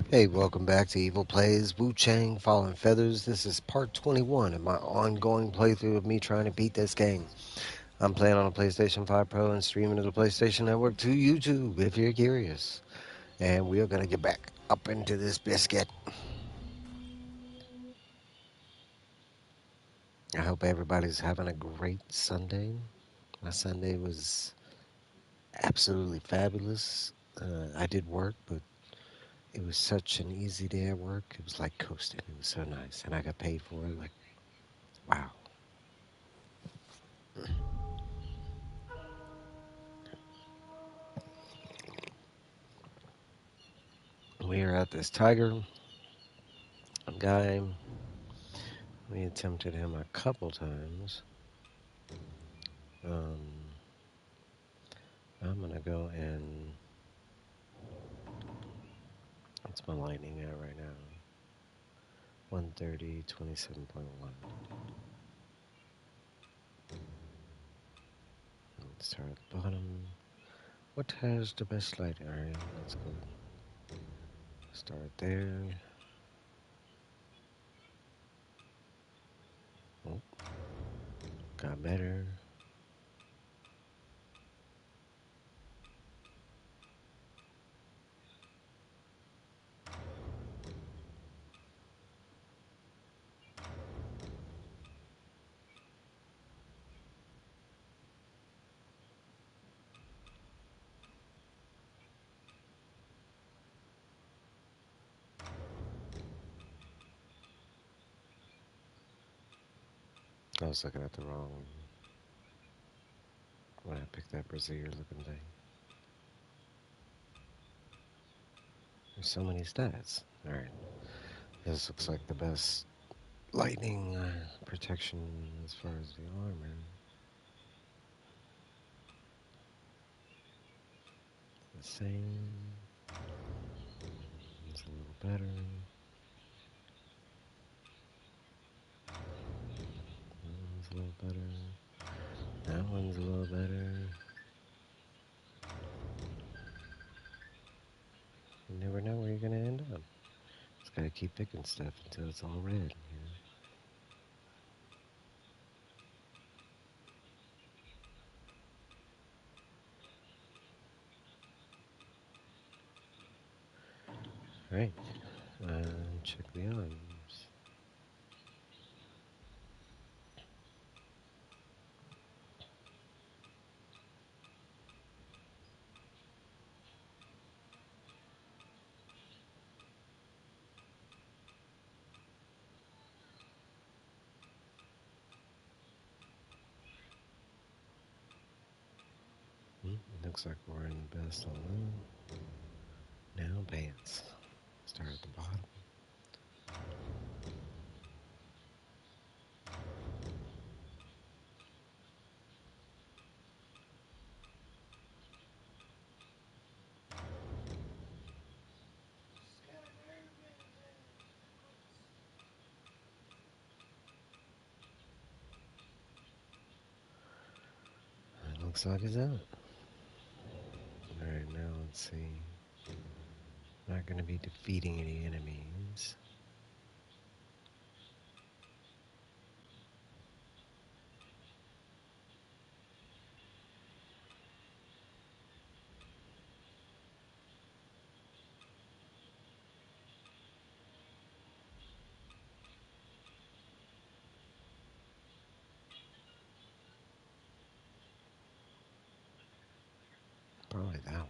Hey, welcome back to Evil Plays Wuchang Fallen Feathers. This is part 21 of my ongoing playthrough of me trying to beat this game. I'm playing on a PlayStation 5 Pro and streaming to the PlayStation Network to YouTube if you're curious. And we are going to get back up into this biscuit. I hope everybody's having a great Sunday. My Sunday was absolutely fabulous. I did work, but it was such an easy day at work. It was like coasting. It was so nice. And I got paid for it. Like, wow. We are at this tiger guy. We attempted him a couple times. Um, I'm gonna go and what's my lightning at right now? 130, 27.1. Let's start at the bottom. What has the best lighting? Alright, let's go. Start there. Oh, got better. I was looking at the wrong when I picked that brazier looking thing. There's so many stats. Alright, this looks like the best lightning protection as far as the armor. The same. It's a little better. That one's a little better. That one's a little better. You never know where you're gonna end up. Just gotta keep picking stuff until it's all red. Right. Check the arms. Looks like we're in the best on them. Now pants. Start at the bottom. It looks like it's out. Alright, now let's see. Not gonna be defeating any enemies. Probably that one.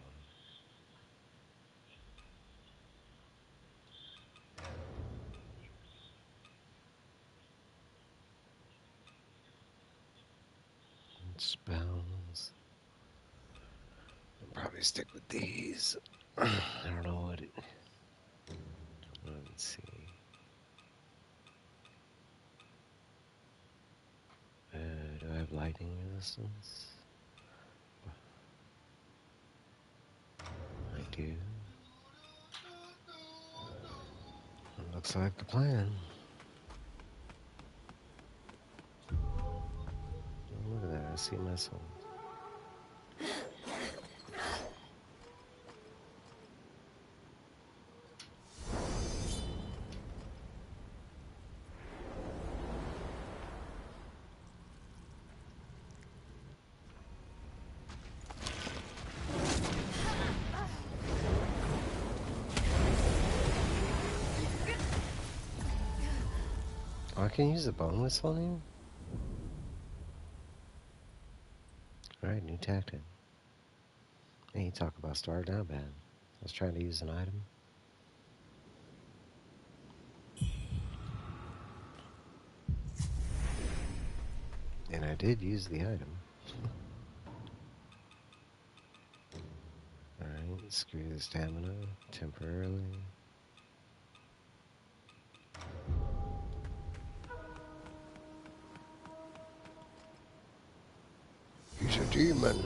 Spells. I'll probably stick with these. I don't know what it. Let's see. Do I have lightning resistance? I do. Looks like the plan. Oh, look at that. I see my soul. Oh, I can use the bone whistle now? Alright, new tactic. Hey, you talk about starting out bad. I was trying to use an item. And I did use the item. Alright, screw the stamina temporarily. He's a demon.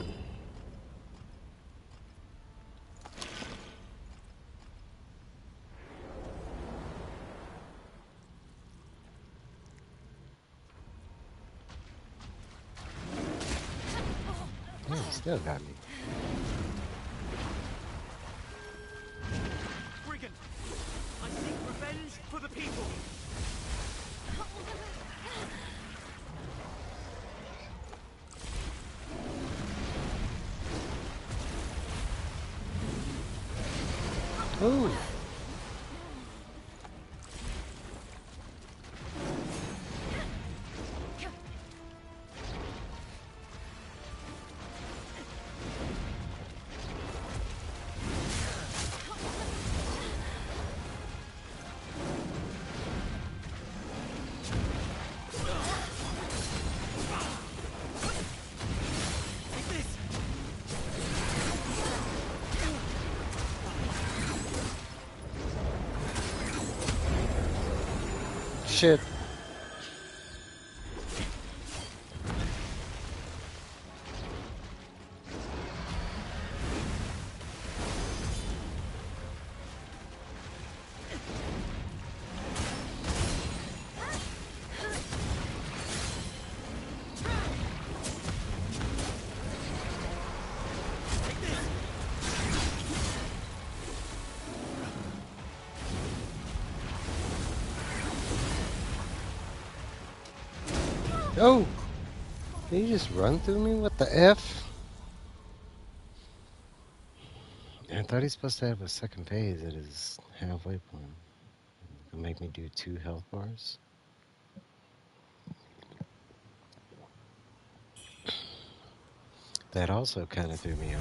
Yeah, he still got me. Brigand, I seek revenge for the people. Ooh. Shit. Oh! Did he just run through me? What the F? I thought he's supposed to have a second phase at his halfway point. It'll make me do 2 health bars. That also kind of threw me off.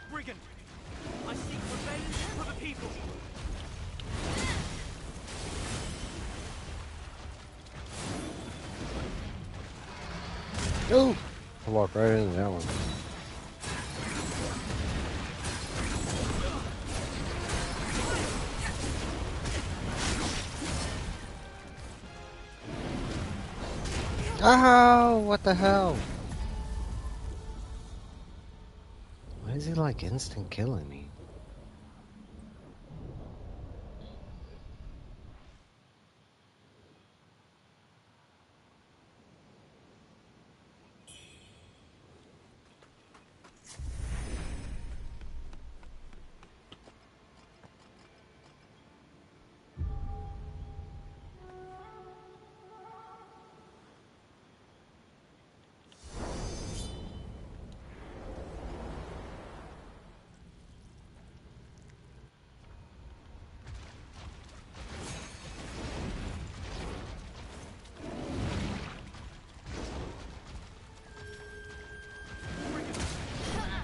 Brigand, I seek revenge for the people. Oh! I walked right into that one. Ow! What the hell? Why is he like instant killing me?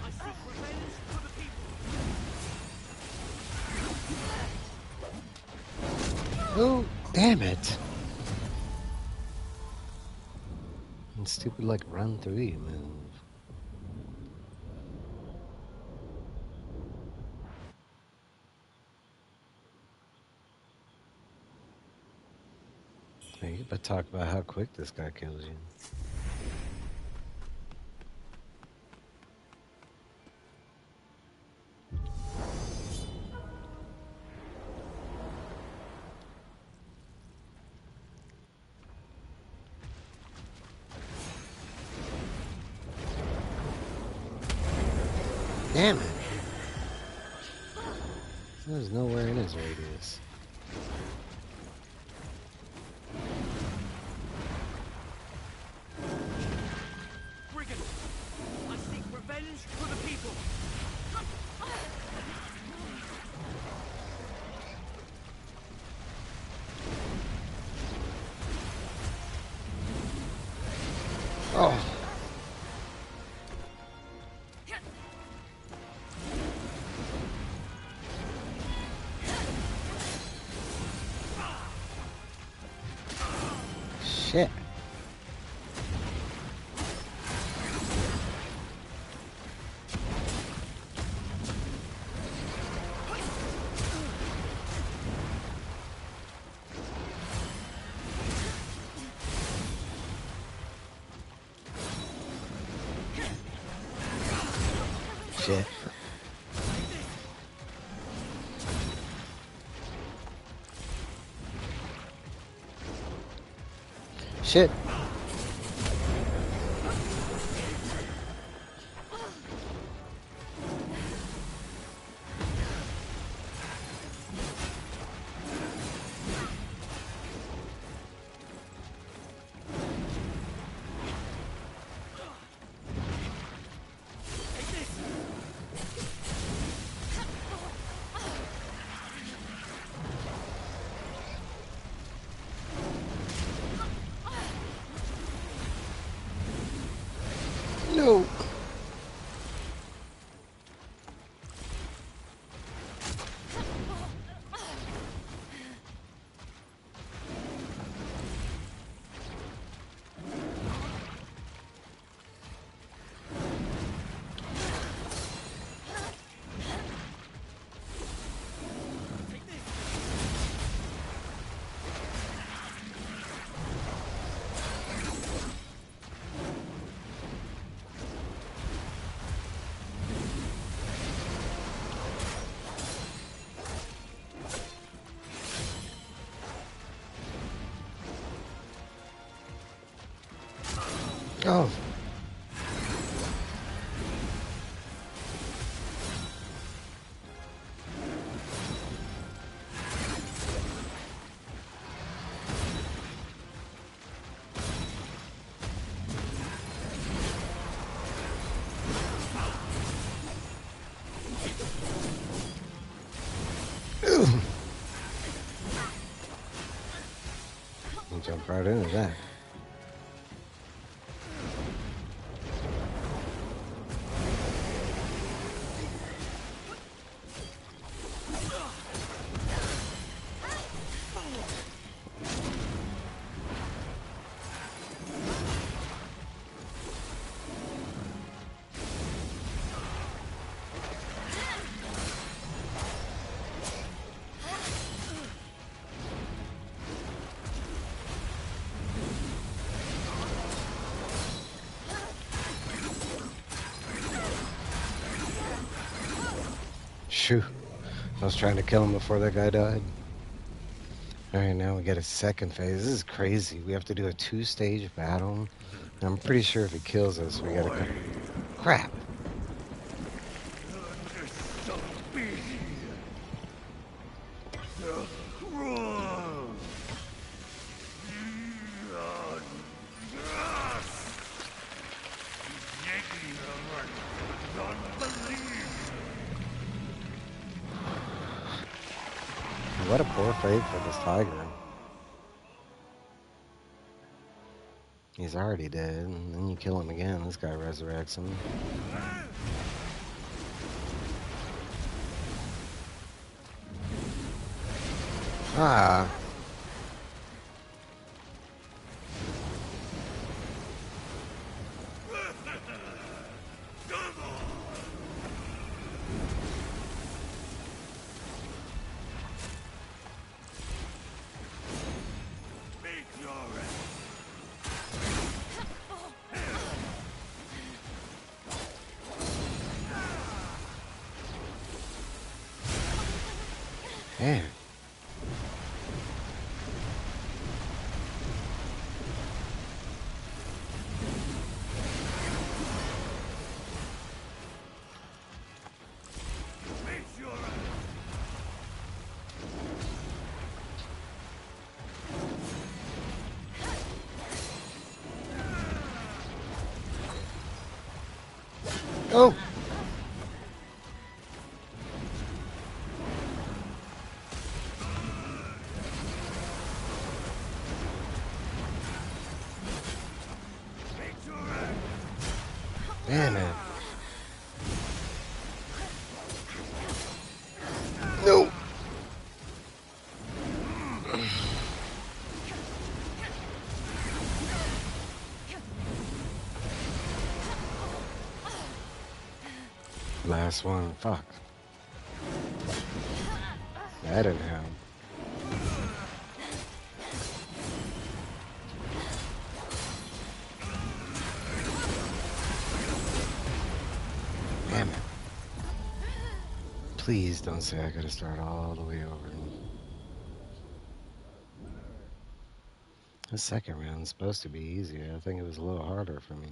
I seek revenge for the people. Oh, damn it! And stupid like run through you move. Hey, you better talk about how quick this guy kills you. Damn it. There's nowhere in his radius. Brigand, I seek revenge for the people. Oh. Shit. Shit. Shit. No. Oh. He jumped right into that. Shoot. I was trying to kill him before that guy died. Alright, now we get a second phase. This is crazy. We have to do a 2-stage battle. And I'm pretty sure if he kills us, we gotta come. Crap. You're so busy. So wrong. What a poor fate for this tiger. He's already dead, and then you kill him again. This guy resurrects him. Ah. Man. Oh! Damn it. No! Last one. Fuck. That didn't help. Damn it. Please don't say I gotta start all the way over. The second round's supposed to be easier. I think it was a little harder for me.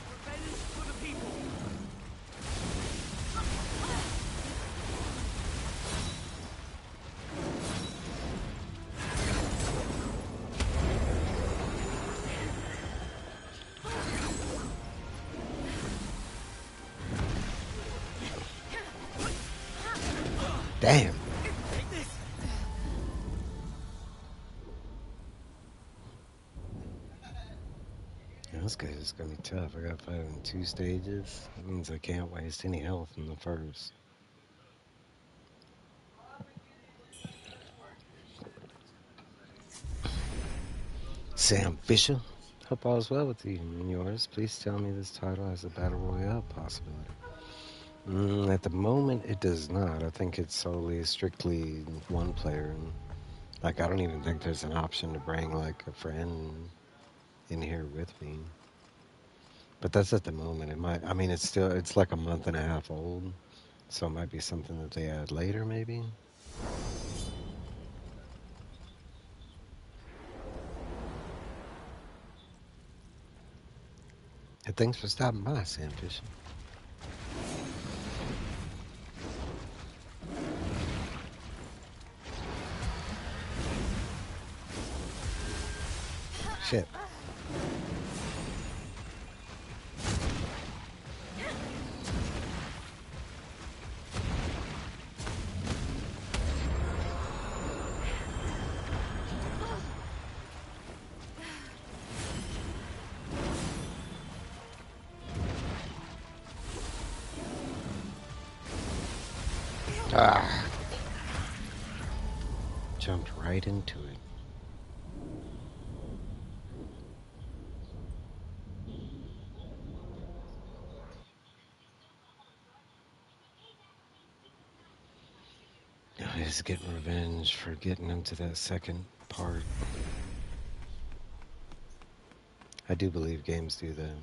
Revenge for the people. Damn. Take this. Yeah, this guy's gonna be tough. I gotta fight him in 2 stages. That means I can't waste any health in the first. Sam Fisher. Hope all's well with you and yours. Please tell me this title has a Battle Royale possibility. At the moment, it does not. I think it's solely strictly one player. And, like, I don't even think there's an option to bring, like, a friend in here with me. But that's at the moment. It might, I mean, it's like a month and a half old. So it might be something that they add later, maybe. And thanks for stopping by, Sam Fisher. Shit. Ah. Jumped right into it. He's getting revenge for getting him to that second part. I do believe games do that.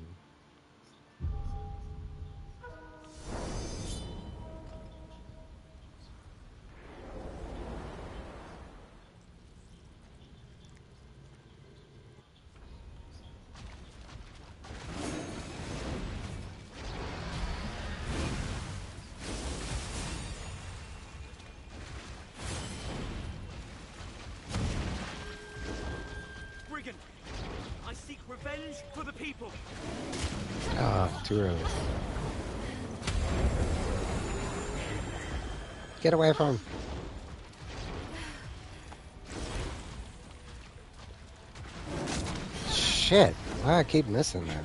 Brigand, I seek revenge for the people. Ah, too early. Get away from him. Shit. Why I keep missing that?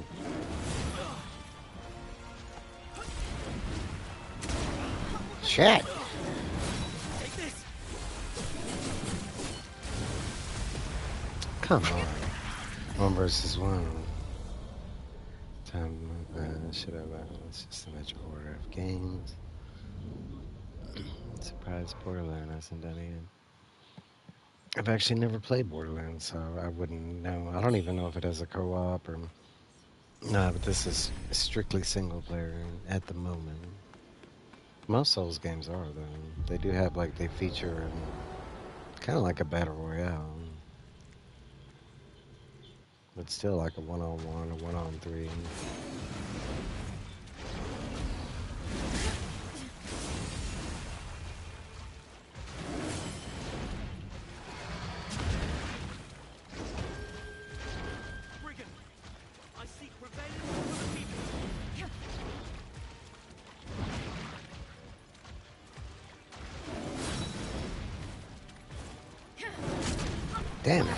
Shit. Come on. One versus one. Time should have it's just a natural order of games. Surprise Borderland hasn't done it yet. I've actually never played Borderlands, so I wouldn't know. I don't even know if it has a co-op or no, but this is strictly single player at the moment. Most Souls games are though. They do have like they feature kind of like a battle royale, but still like a one-on-one, a one-on-three. Brigand, I seek revenge for the people. Damn it!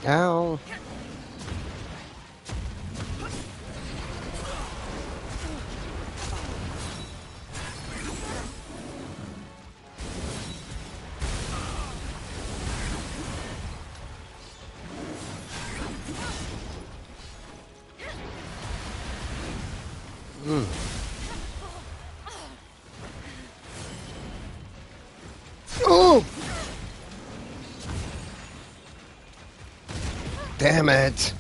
Ow! Mm. Oh! Damn it!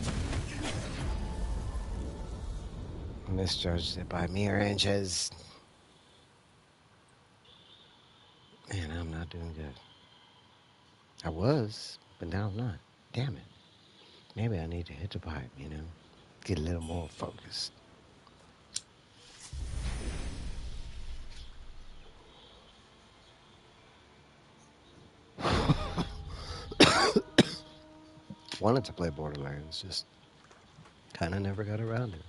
Misjudged it by mere inches. Man, I'm not doing good. I was, but now I'm not. Damn it. Maybe I need to hit the pipe, you know? Get a little more focused. Wanted to play Borderlands, just kind of never got around to it.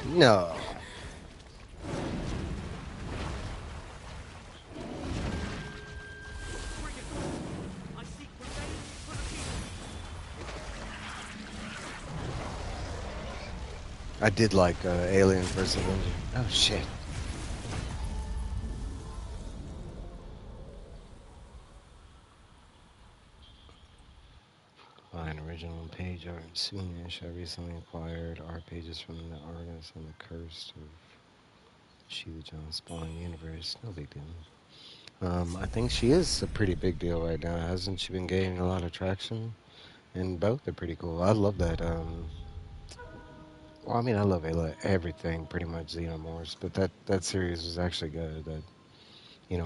No. Brigand, I seek revenge for the I did like Alien vs. Avenger. Oh, shit. Find original page art soonish. I recently acquired art pages from the artist on the Curse of Wuchang Spawn Universe. No big deal. I think she is a pretty big deal right now. Hasn't she been gaining a lot of traction? And both are pretty cool. I love that. Well, I mean, I love everything pretty much Xenomorphs, but that series was actually good. That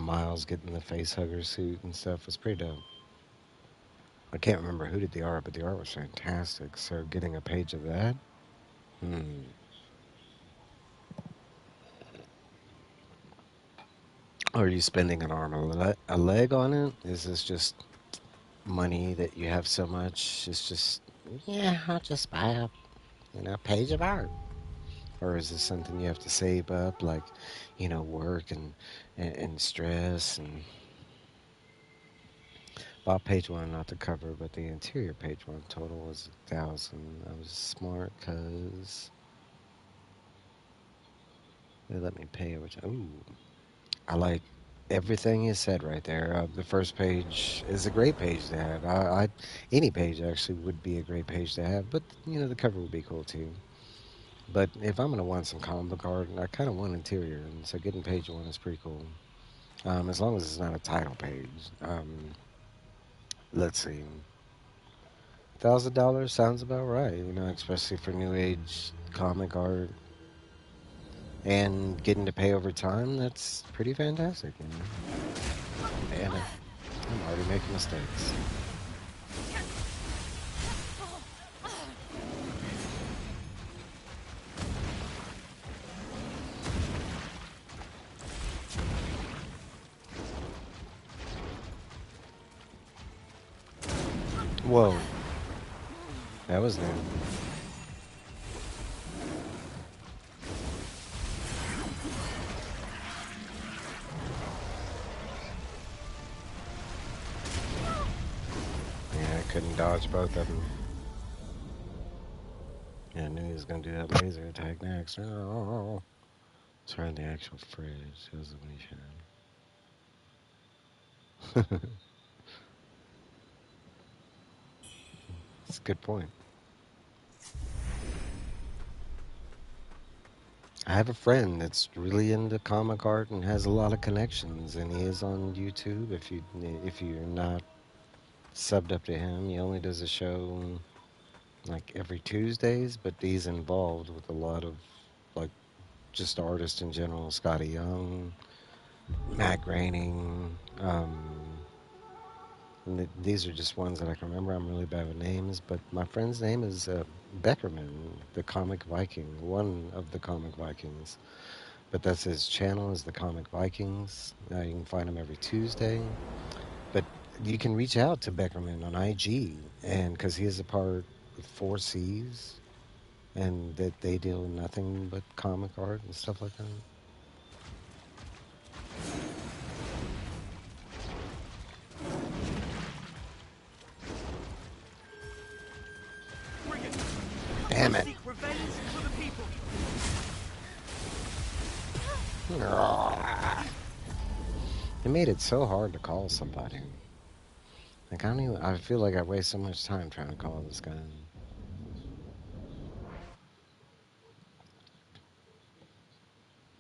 Miles getting the face hugger suit and stuff was pretty dope. I can't remember who did the art, but the art was fantastic. So getting a page of that, hmm. Are you spending an arm and a leg on it? Is this just money that you have so much? It's just yeah, I'll just buy a page of art. Or is this something you have to save up, like work and stress and bought page one, not the cover, but the interior page one total was 1,000. I was smart because they let me pay, which ooh, I like everything you said right there. The first page is a great page to have. Any page actually would be a great page to have, but the cover would be cool too. But if I'm gonna want some comic art, I kind of want interior, and so getting page one is pretty cool. As long as it's not a title page. Let's see, $1,000 sounds about right. You know, especially for new age comic art and getting to pay over time. That's pretty fantastic. You know? And I'm already making mistakes. Whoa, that was new. Yeah, I couldn't dodge both of them. Yeah, I knew he was gonna do that laser attack next. Oh, turn the actual fridge. That was the one. That's a good point. I have a friend that's really into comic art and has a lot of connections, and he is on YouTube. If you're not subbed up to him, he only does a show like every Tuesdays, but he's involved with a lot of like just artists in general. Scotty Young, Matt Groening. These are just ones that I can remember. I'm really bad with names, but my friend's name is Beckerman, the comic Viking, one of the comic Vikings. But that's his channel is the Comic Vikings. You can find him every Tuesday. But you can reach out to Beckerman on IG, and because he is a part of Four Cs, and that they deal nothing but comic art and stuff like that. Bring it. I Damn it! seek revenge for the people. It made it so hard to call somebody. Like I don't even. I feel like I waste so much time trying to call this guy.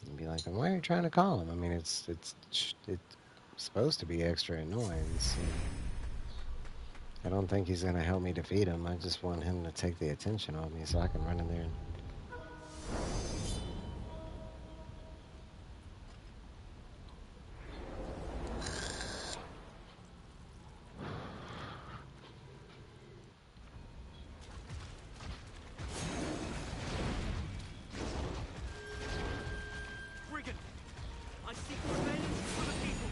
And be like, why are you trying to call him? I mean, it's supposed to be extra annoying. So I don't think he's gonna help me defeat him. I just want him to take the attention off me so I can run in there. Brigand, I seek revenge for the people.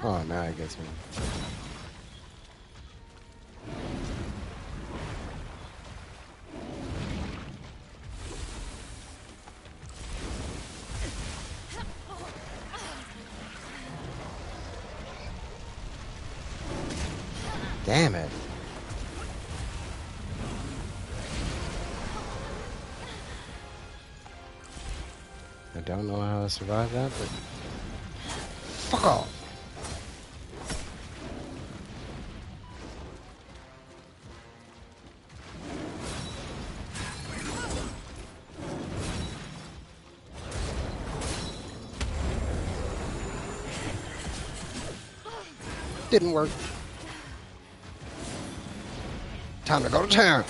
Oh, now he gets me. Damn it! I don't know how to survive that, but fuck off! Didn't work. Time to go to town.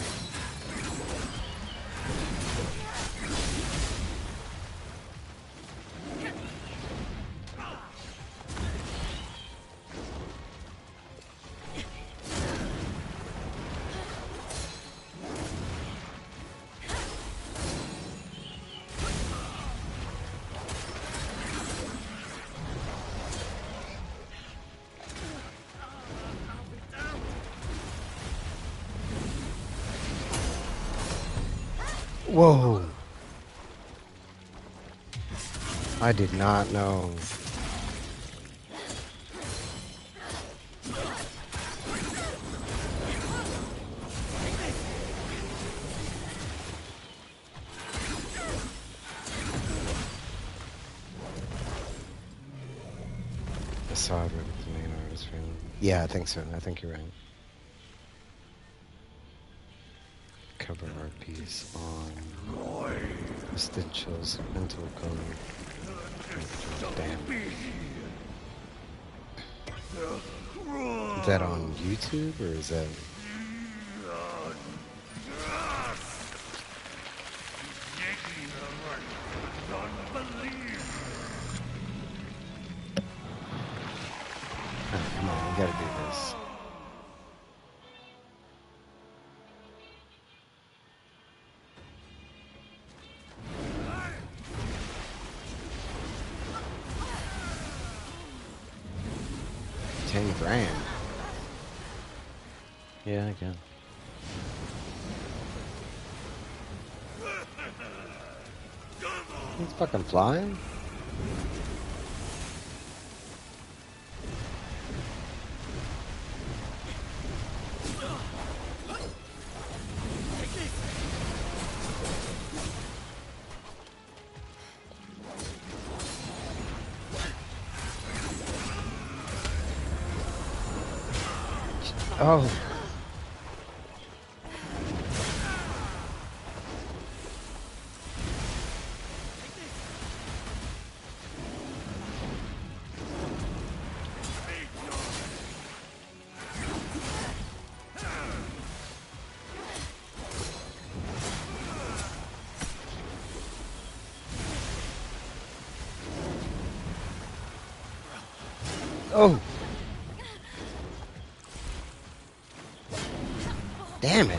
Whoa! I did not know. I saw it with me already. was feeling. Yeah, I think so. I think you're right. Cover art piece on essentials, mental code. Damn. Is that on YouTube or is that? Oh, come on, we gotta do this. $10,000. Yeah, I can. He's fucking flying. Oh. Oh. Damn it.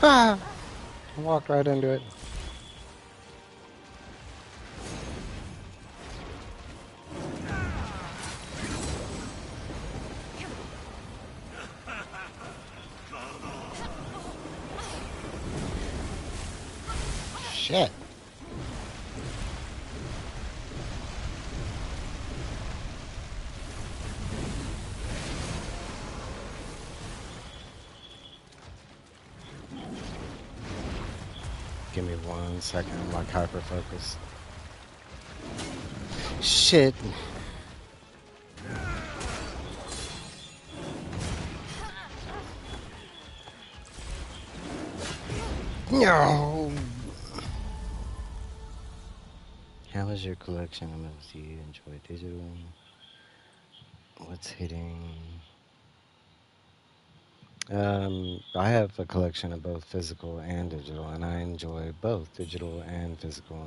Ah. I walked right into it. Shit. Give me 1 second. I'm like hyper focused. Shit. No. How is your collection of movies? Do you enjoy digital? What's hitting? I have a collection of both physical and digital, and I enjoy both digital and physical.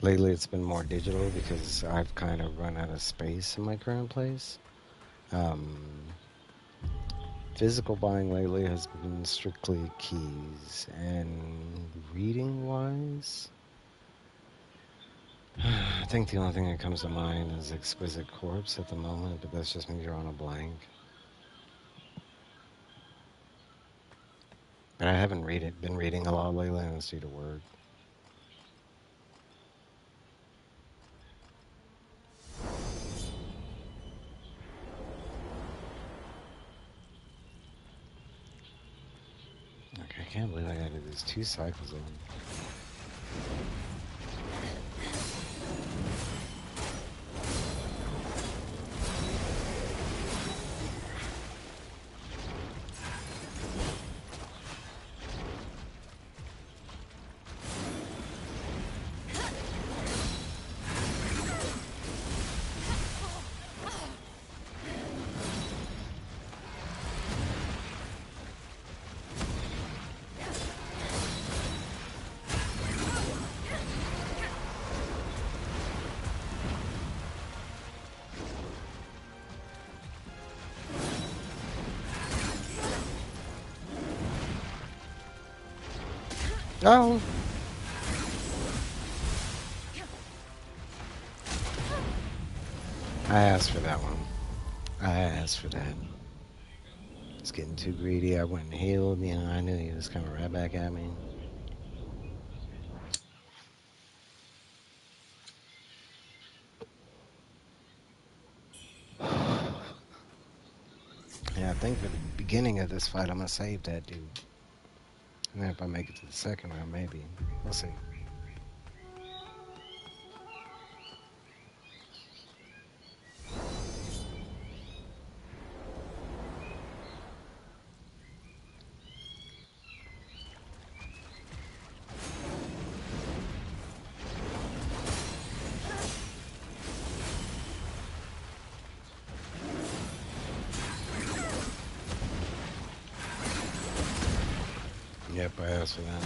Lately, it's been more digital because I've kind of run out of space in my current place. Um, Physical buying lately has been strictly keys, and reading wise, I think the only thing that comes to mind is Exquisite Corpse at the moment, but that's just me drawing a blank. But I haven't been reading a lot lately, and it's due to work. Okay, I can't believe I gotta do these 2 cycles of them. Oh! I asked for that one. I asked for that. It's getting too greedy. I went and healed. You know, I knew he was coming right back at me. think for the beginning of this fight, I'm gonna save that dude. And then if I make it to the second round, maybe. We'll see. Yep, I asked for that.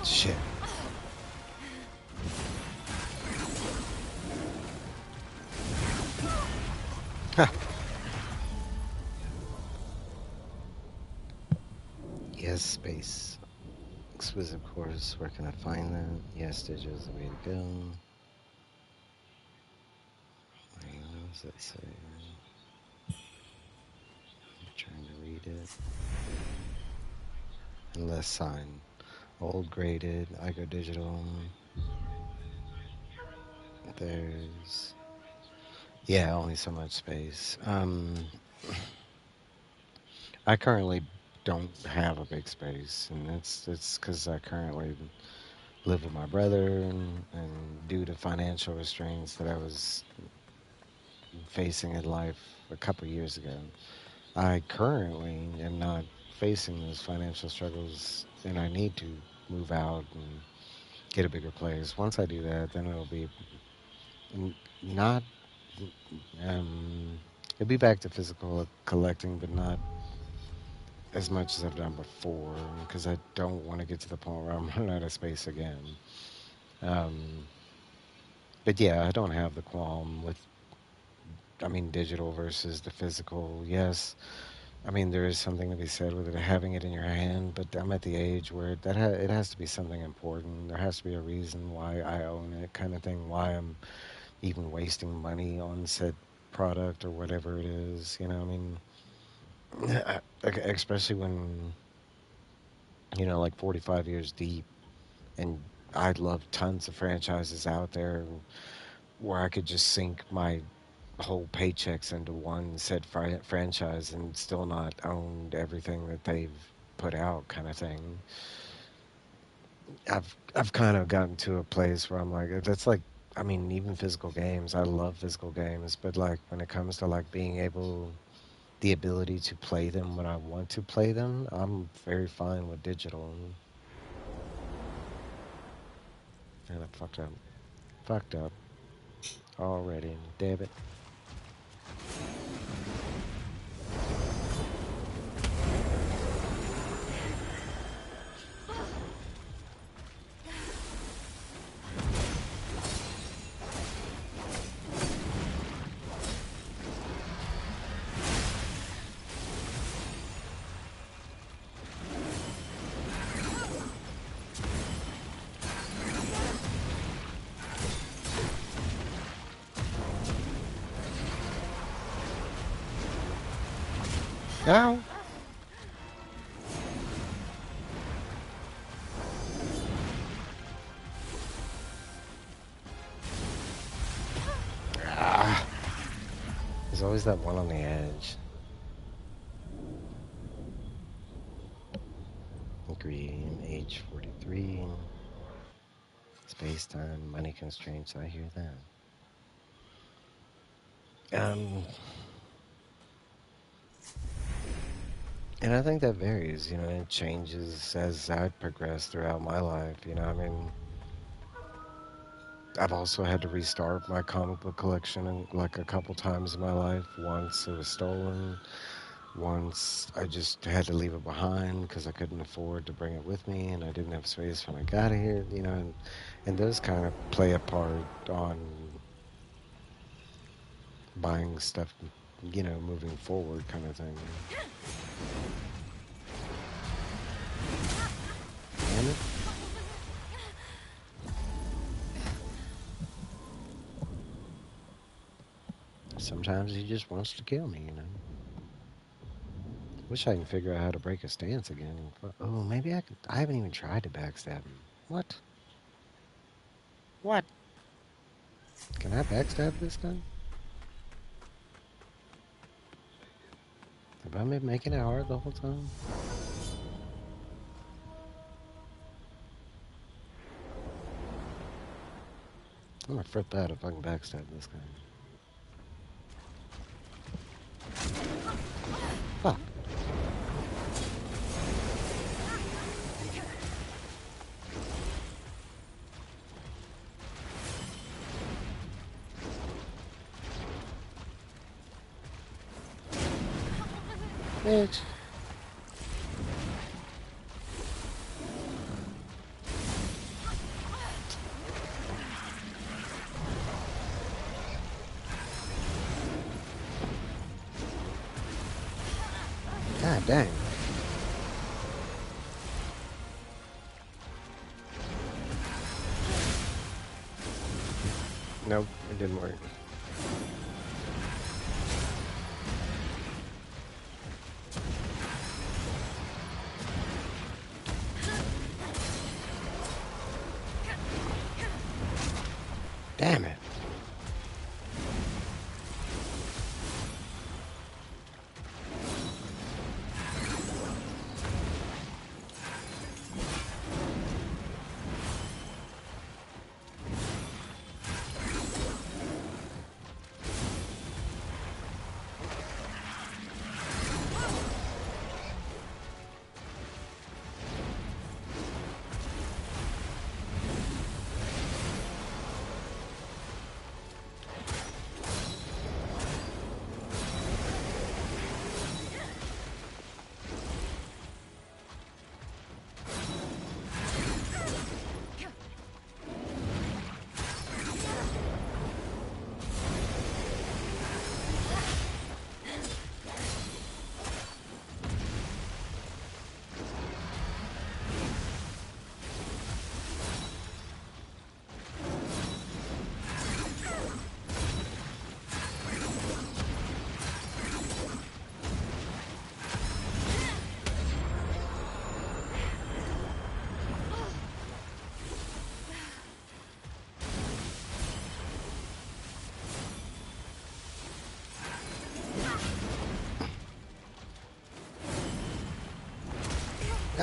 Shit. Ha! Yes, space. Exquisite course. Where can I find that? Yes, digital is the way to go. Wait, what does that say? I'm trying to read it. Unless sign. Old graded. I go digital. There's. Yeah, only so much space. I currently don't have a big space, and it's because I currently live with my brother, and due to financial restraints that I was facing in life a couple years ago, I currently am not facing those financial struggles, and I need to move out and get a bigger place. Once I do that, then it'll be not. It'll be back to physical collecting, but not as much as I've done before, because I don't want to get to the point where I'm running out of space again. Um, but yeah, I don't have the qualm with, I mean, digital versus the physical. Yes, I mean, there is something to be said with it, having it in your hand, but I'm at the age where it has to be something important. There has to be a reason why I own it, kind of thing, why I'm even wasting money on said product or whatever it is. You know, I mean, especially when, like 45 years deep, and I love tons of franchises out there where I could just sink my whole paychecks into one said franchise and still not own everything that they've put out, kind of thing. I've kind of gotten to a place where I'm like, that's like, I mean, even physical games. I love physical games, but like when it comes to like being able, the ability to play them when I want to play them, I'm very fine with digital. And I fucked up. Fucked up already. Damn it. Ow! Ah, there's always that one on the edge. Green, age 43. Space time, money constraints. I hear that. And I think that varies. It changes as I progress throughout my life. I mean, I've also had to restart my comic book collection like a couple times in my life. Once it was stolen. Once I just had to leave it behind because I couldn't afford to bring it with me, and I didn't have space when I got here. And those kind of play a part on buying stuff, moving forward, kind of thing. Damn it. Sometimes he just wants to kill me, you know. Wish I can figure out how to break his stance again. Oh, maybe I could. I haven't even tried to backstab him. What? What? Can I backstab this guy? Have I been making it hard the whole time? I'm gonna flip out if I can backstab this guy. Fuck. Bitch. God dang. Nope, it didn't work. Damn it.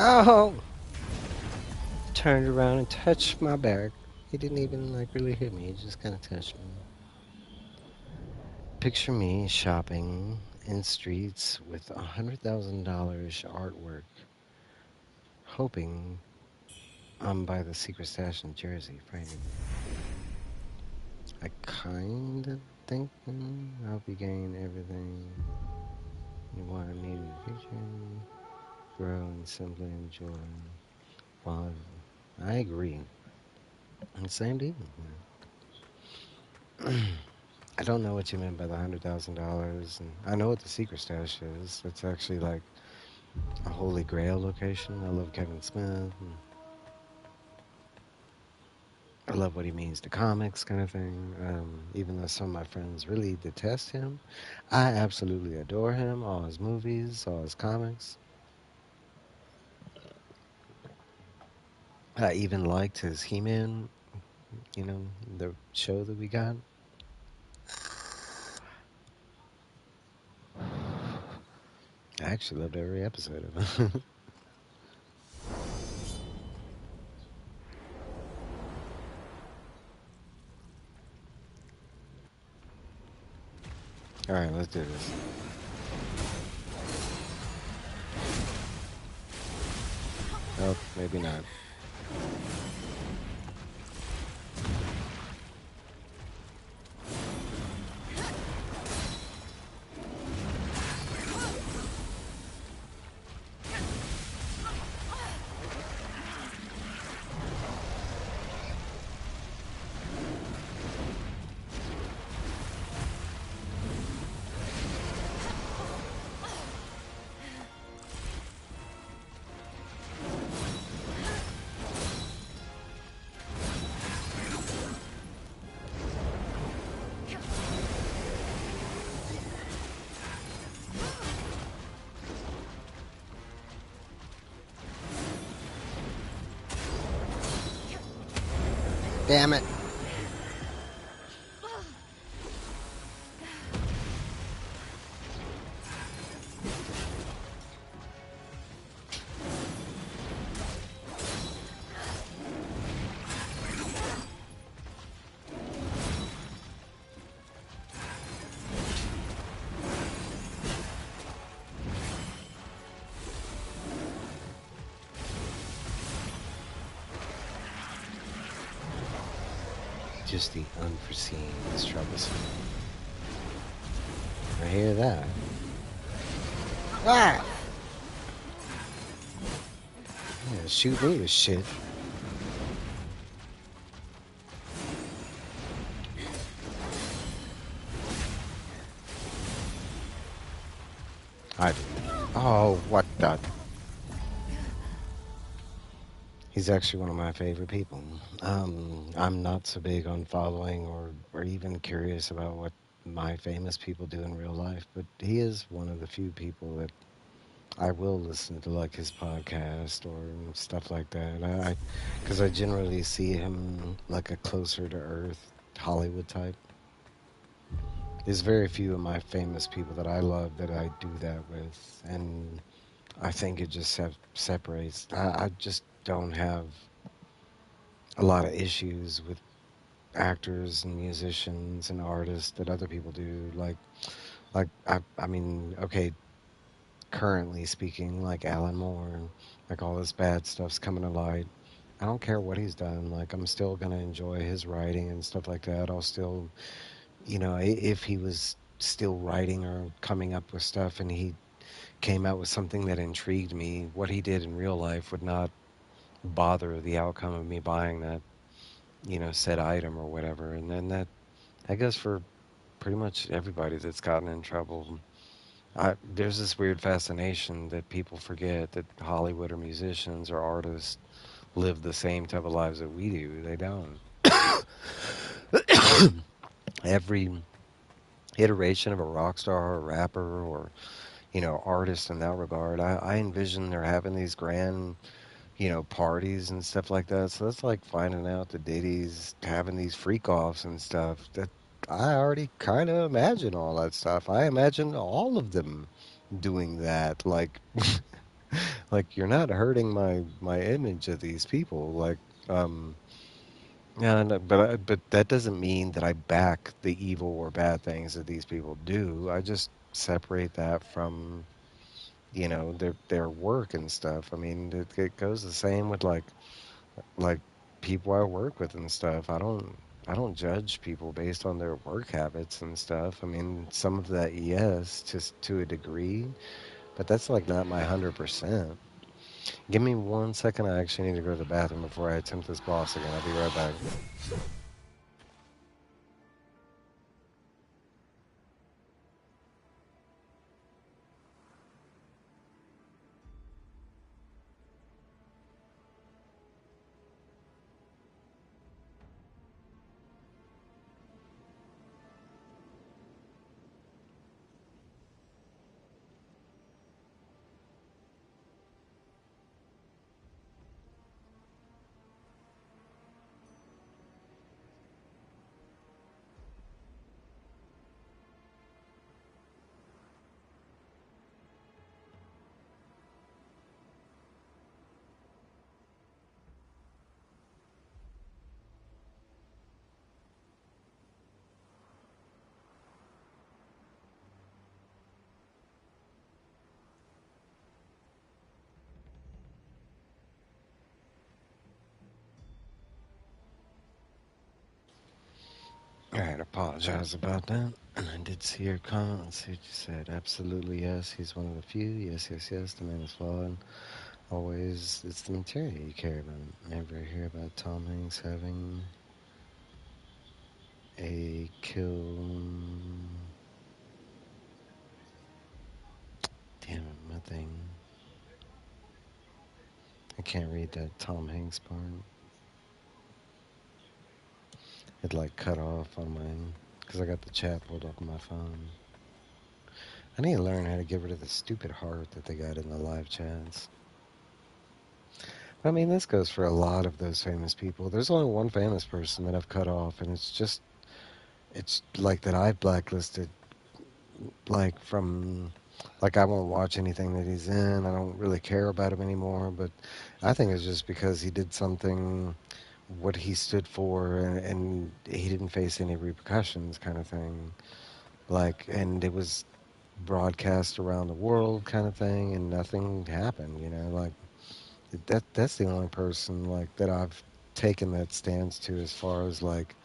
Oh! Turned around and touched my back. He didn't even like really hit me. He just kind of touched me. Picture me shopping in streets with $100,000 artwork, hoping I'm by the secret stash in Jersey, frightening. I kind of think I'll be getting everything you want me in the future. Grow and simply enjoy. Well, I agree. And same to you. I don't know what you meant by the $100,000, and I know what the secret stash is. It's actually like a holy grail location. I love Kevin Smith. And I love what he means to comics, kind of thing. Even though some of my friends really detest him, I absolutely adore him. All his movies, all his comics. I even liked his He-Man, you know, the show that we got. I actually loved every episode of it. All right, let's do this. Oh, maybe not. Damn it. Just the unforeseen is troublesome. I hear that. Ah! Yeah, shoot me with shit. I do. Oh, what the? He's actually one of my favorite people. I'm not so big on following or even curious about what my famous people do in real life, but he is one of the few people that I will listen to, like his podcast or stuff like that. Because I generally see him like a closer to earth Hollywood type. There's very few of my famous people that I love that I do that with, and I think it just separates. I just don't have a lot of issues with actors and musicians and artists that other people do. I mean, okay, currently speaking, like Alan Moore, and like all this bad stuff's coming to light. I don't care what he's done. Like, I'm still gonna enjoy his writing and stuff like that. I'll still, if he was still writing or coming up with stuff and he came out with something that intrigued me, what he did in real life would not bother the outcome of me buying that, said item or whatever. And then that goes for pretty much everybody that's gotten in trouble. There's this weird fascination that people forget that Hollywood or musicians or artists live the same type of lives that we do. They don't. Every iteration of a rock star or rapper or, artist in that regard, I envision they're having these grand, parties and stuff like that. So that's like finding out the Diddy's having these freak offs and stuff. That I already kind of imagine all that stuff. I imagine all of them doing that. Like you're not hurting my image of these people. Um, yeah, no, but that doesn't mean that I back the evil or bad things that these people do. I just separate that from their work and stuff. I mean, it goes the same with like people I work with and stuff. I don't judge people based on their work habits and stuff. I mean, some of that, yes, just to a degree, but that's like not my 100%. Give me 1 second. I actually need to go to the bathroom before I attempt this boss again. I'll be right back. All right, apologize about that. And I did see your comment. Let's see what you said. Absolutely, yes. He's one of the few. Yes, yes, yes. The man is flawed. Always, it's the material you care about. Never hear about Tom Hanks having a kill. Damn it, my thing. I can't read that Tom Hanks part. It like cut off on mine because I got the chat pulled up on my phone. I need to learn how to get rid of the stupid heart that they got in the live chats. I mean, this goes for a lot of those famous people. There's only one famous person that I've cut off, and it's like that I've blacklisted, like from, like I won't watch anything that he's in. I don't really care about him anymore, but I think it's just because he did something what he stood for and he didn't face any repercussions kind of thing. Like, and it was broadcast around the world kind of thing and nothing happened, like that's the only person like that I've taken that stance to as far as like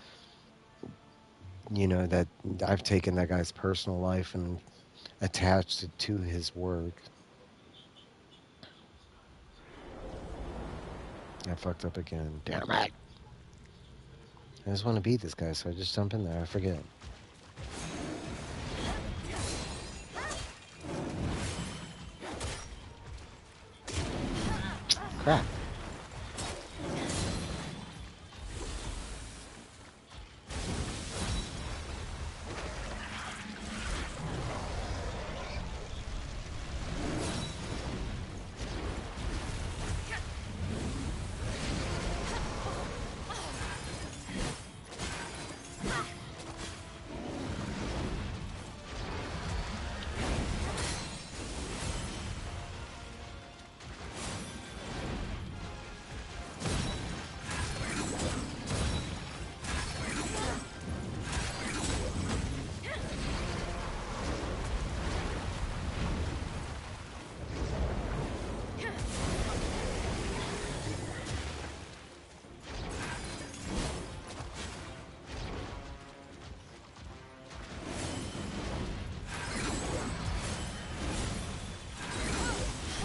that I've taken that guy's personal life and attached it to his work. I fucked up again. Damn it. I just want to beat this guy, so I just jump in there. I forget. Crap.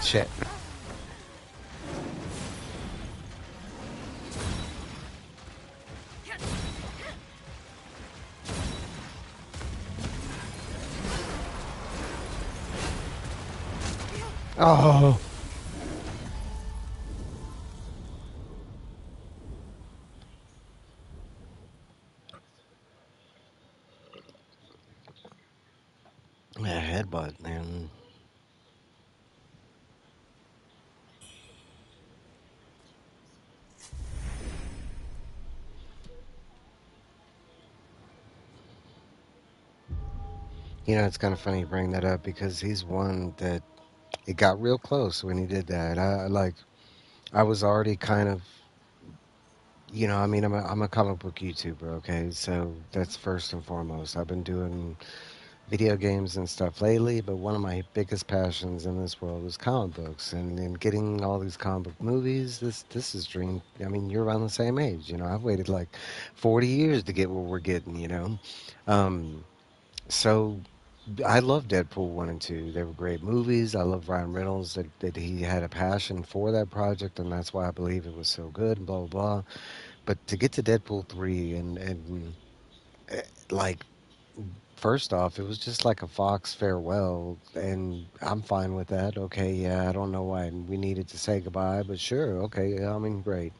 Shit. Oh. Yeah, headbutt, man. It's kind of funny you bring that up because he's one that it got real close when he did that. I was already kind of, I mean, I'm a comic book YouTuber, okay? So that's first and foremost. I've been doing video games and stuff lately, but one of my biggest passions in this world is comic books and getting all these comic book movies. This is dream. I mean, you're around the same age, I've waited like 40 years to get what we're getting. Um, so I love Deadpool 1 and 2. They were great movies. I love Ryan Reynolds that he had a passion for that project, and that's why I believe it was so good, and blah, blah, blah. But to get to Deadpool 3 and like, first off, it was just like a Fox farewell, and I'm fine with that. Okay, yeah, I don't know why we needed to say goodbye, but sure, okay, yeah, I mean, great.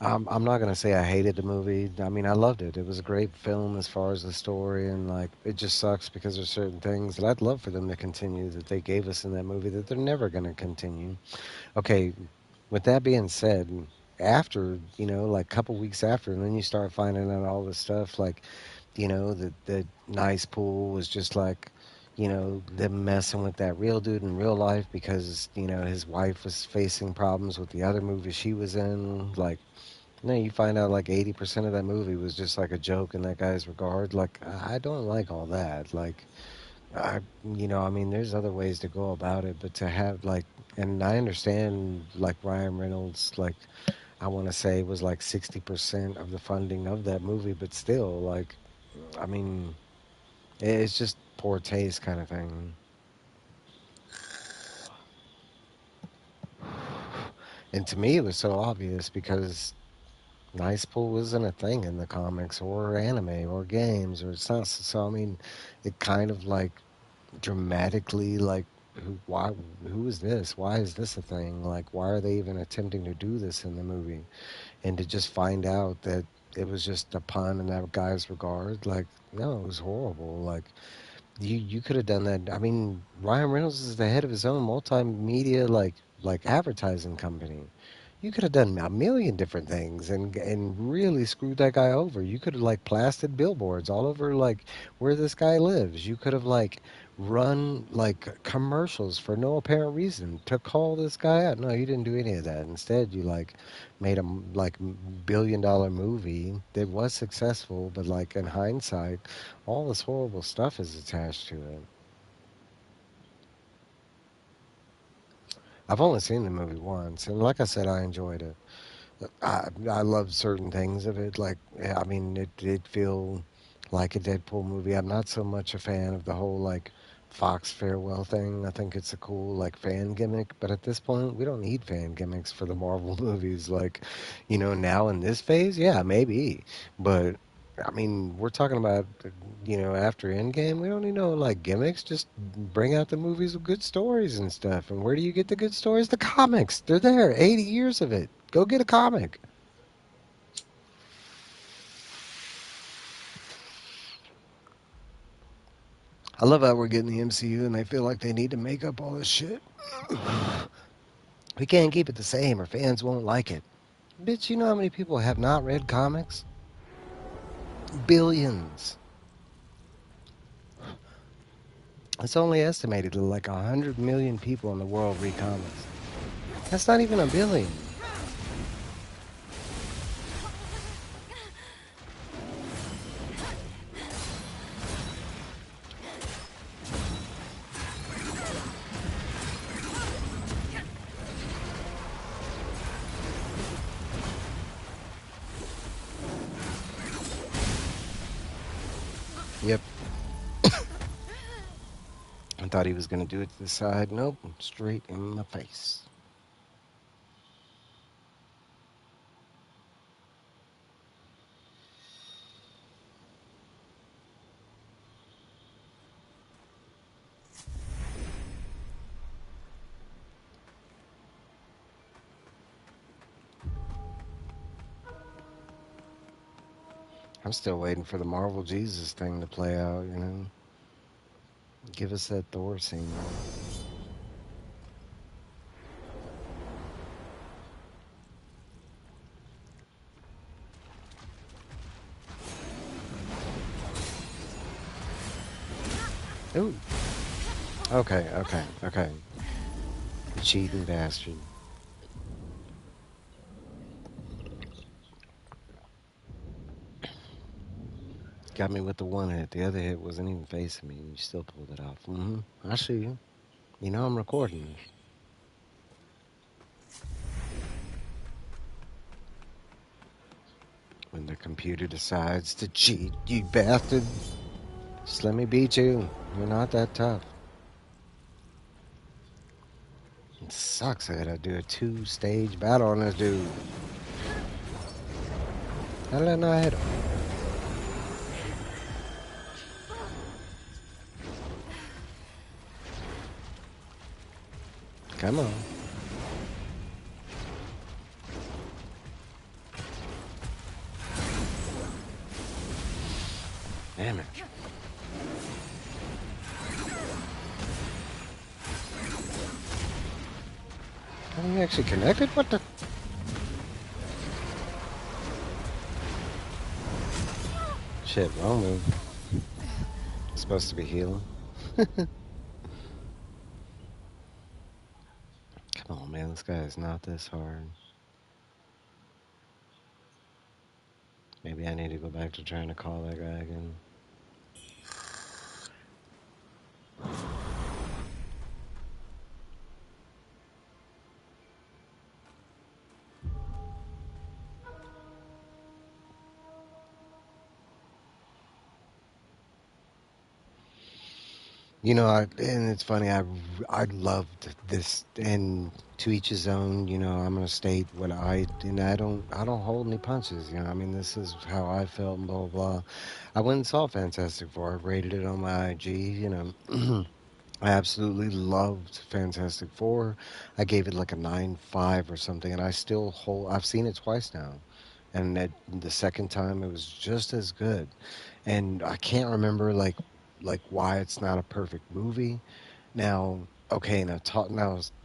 I'm not gonna say I hated the movie. I mean, I loved it. It was a great film as far as the story, and like, it just sucks because there's certain things that I'd love for them to continue that they gave us in that movie that they're never gonna continue. Okay, with that being said, after like a couple weeks after, and then you start finding out all this stuff, like the nice pool was just like, them messing with that real dude in real life because, his wife was facing problems with the other movie she was in. Like, you find out like 80% of that movie was just like a joke in that guy's regard. Like, I don't like all that. Like, I mean, there's other ways to go about it, but to have like, and I understand like Ryan Reynolds, like, I want to say was like 60% of the funding of that movie, but still, like, I mean, it's just poor taste kind of thing. And to me, it was so obvious because nice pool isn't a thing in the comics or anime or games or it's not. So I mean, it kind of like dramatically like who is this? Why is this a thing? Like, why are they even attempting to do this in the movie? And to just find out that it was just a pun in that guy's regard, like, no, it was horrible. Like, you could have done that. I mean, Ryan Reynolds is the head of his own multimedia like advertising company. You could have done a million different things and really screwed that guy over. You could have like plastered billboards all over like where this guy lives. You could have like run like commercials for no apparent reason to call this guy out. No, you didn't do any of that. Instead, you like made a like billion-dollar movie that was successful, but like in hindsight, all this horrible stuff is attached to it. I've only seen the movie once, and like I said, I enjoyed it. I love certain things of it. Like, yeah, I mean, it did feel like a Deadpool movie. I'm not so much a fan of the whole like Fox farewell thing. I think it's a cool like fan gimmick, but at this point, we don't need fan gimmicks for the Marvel movies. Like, now in this phase, yeah, maybe, but. I mean, we're talking about, after Endgame, we don't need no like gimmicks. Just bring out the movies with good stories and stuff. And where do you get the good stories? The comics. They're there. 80 years of it. Go get a comic. I love how we're getting the MCU and they feel like they need to make up all this shit. We can't keep it the same or fans won't like it. Bitch, you know how many people have not read comics? Billions. It's only estimated that like 100 million people in the world read comics. That's not even a billion. Yep. I thought he was going to do it to the side. Nope. Straight in my face. I'm still waiting for the Marvel Jesus thing to play out. Give us that Thor scene. Ooh. Okay, okay, okay. You cheating bastard. Got me with the one hit. The other hit wasn't even facing me, and you still pulled it off. I see you. You know I'm recording this. When the computer decides to cheat, you bastard. Just let me beat you. You're not that tough. It sucks I gotta do a two-stage battle on this dude. How did I not hit him? Come on. Damn it. Are we actually connected? What the? Shit, wrong move. Supposed to be healing. Come on, man. This guy is not this hard. Maybe I need to go back to trying to call that guy again. And it's funny. I loved this, and to each his own. I'm gonna state what I don't hold any punches. I mean, this is how I felt, and blah blah blah. I went and saw Fantastic Four. I rated it on my IG. I absolutely loved Fantastic Four. I gave it like a 9.5 or something, and I still hold. I've seen it twice now, and the second time it was just as good. And I can't remember like why it's not a perfect movie. Now, Okay, now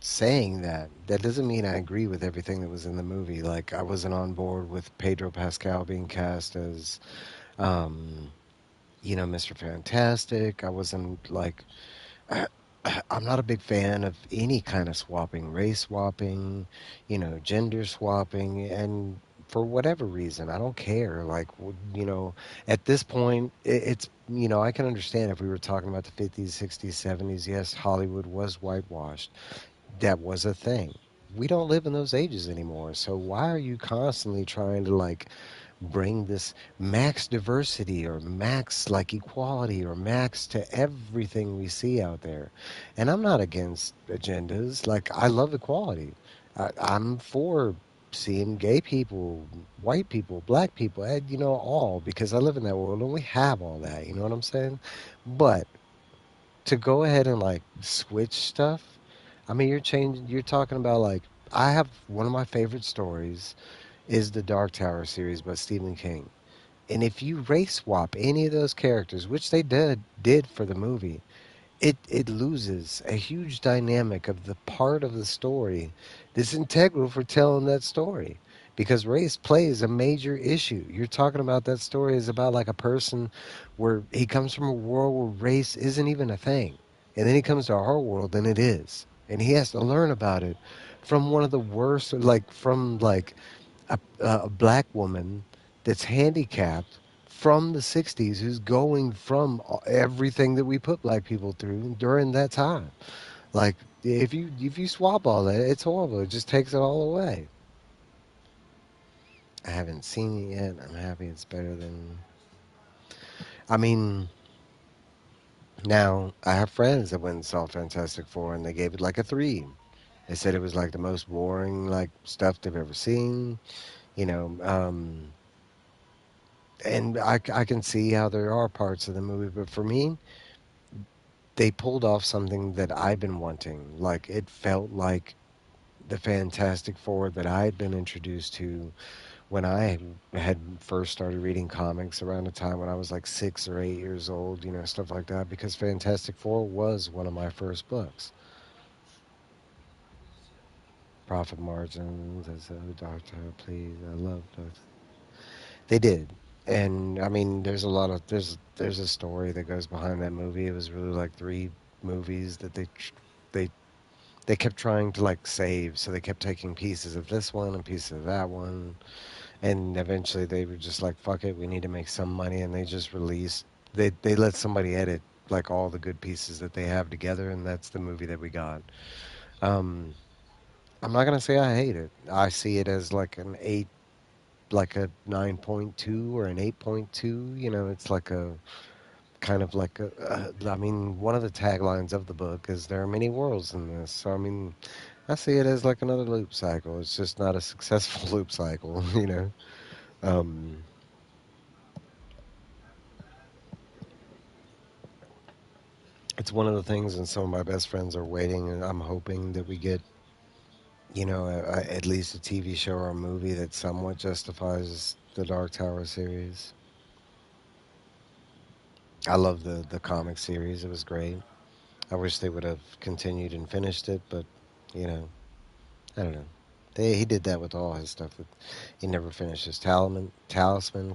saying that, that doesn't mean I agree with everything that was in the movie. Like I wasn't on board with Pedro Pascal being cast as, um, Mr. Fantastic. I wasn't like, I'm not a big fan of any kind of swapping, race swapping, gender swapping, and for whatever reason, I don't care. Like, at this point, it's, I can understand if we were talking about the 50s, 60s, 70s. Yes, Hollywood was whitewashed. That was a thing. We don't live in those ages anymore. So why are you constantly trying to like bring this max diversity or max like equality or max to everything we see out there? And I'm not against agendas. Like I love equality. I'm for seeing gay people, white people, black people, and all because I live in that world and we have all that. You know what I'm saying? But to go ahead and like switch stuff. I mean, you're changing. You're talking about like I have one of my favorite stories is the Dark Tower series by Stephen King. And if you race swap any of those characters, which they did for the movie, it loses a huge dynamic of the part of the story that's integral for telling that story because race plays a major issue. You're talking about that story is about like a person where he comes from a world where race isn't even a thing, and then he comes to our world and it is, and he has to learn about it from one of the worst, like from like a black woman that's handicapped from the 60s who's going from everything that we put black people through during that time. Like if you swap all that, it's horrible. It just takes it all away. I haven't seen it yet. I'm happy it's better than. I mean, now I have friends that went and saw Fantastic Four and they gave it like a 3. They said it was like the most boring like stuff they've ever seen. You know, and I can see how there are parts of the movie, but for me, they pulled off something that I've been wanting. Like it felt like the Fantastic Four that I had been introduced to when I had first started reading comics around the time when I was like 6 or 8 years old, stuff like that. Because Fantastic Four was one of my first books. Profit margins, as a doctor, please. I love Doctor. They did. And I mean, there's a lot of there's a story that goes behind that movie. It was really like 3 movies that they they kept trying to like save, so they kept taking pieces of this one and pieces of that one, and eventually they were just like, "Fuck it, we need to make some money," and they just released. They let somebody edit like all the good pieces that they have together, and that's the movie that we got. Um, I'm not gonna say I hate it. I see it as like an 8, like a 9.2 or an 8.2. It's like a kind of like I mean, one of the taglines of the book is there are many worlds in this. So I mean, I see it as like another loop cycle. It's just not a successful loop cycle. Um, it's one of the things, and some of my best friends are waiting, and I'm hoping that we get, at least a TV show or a movie that somewhat justifies the Dark Tower series. I love the comic series. It was great. I wish they would have continued and finished it, but you know, I don't know. He did that with all his stuff. He never finished his Talisman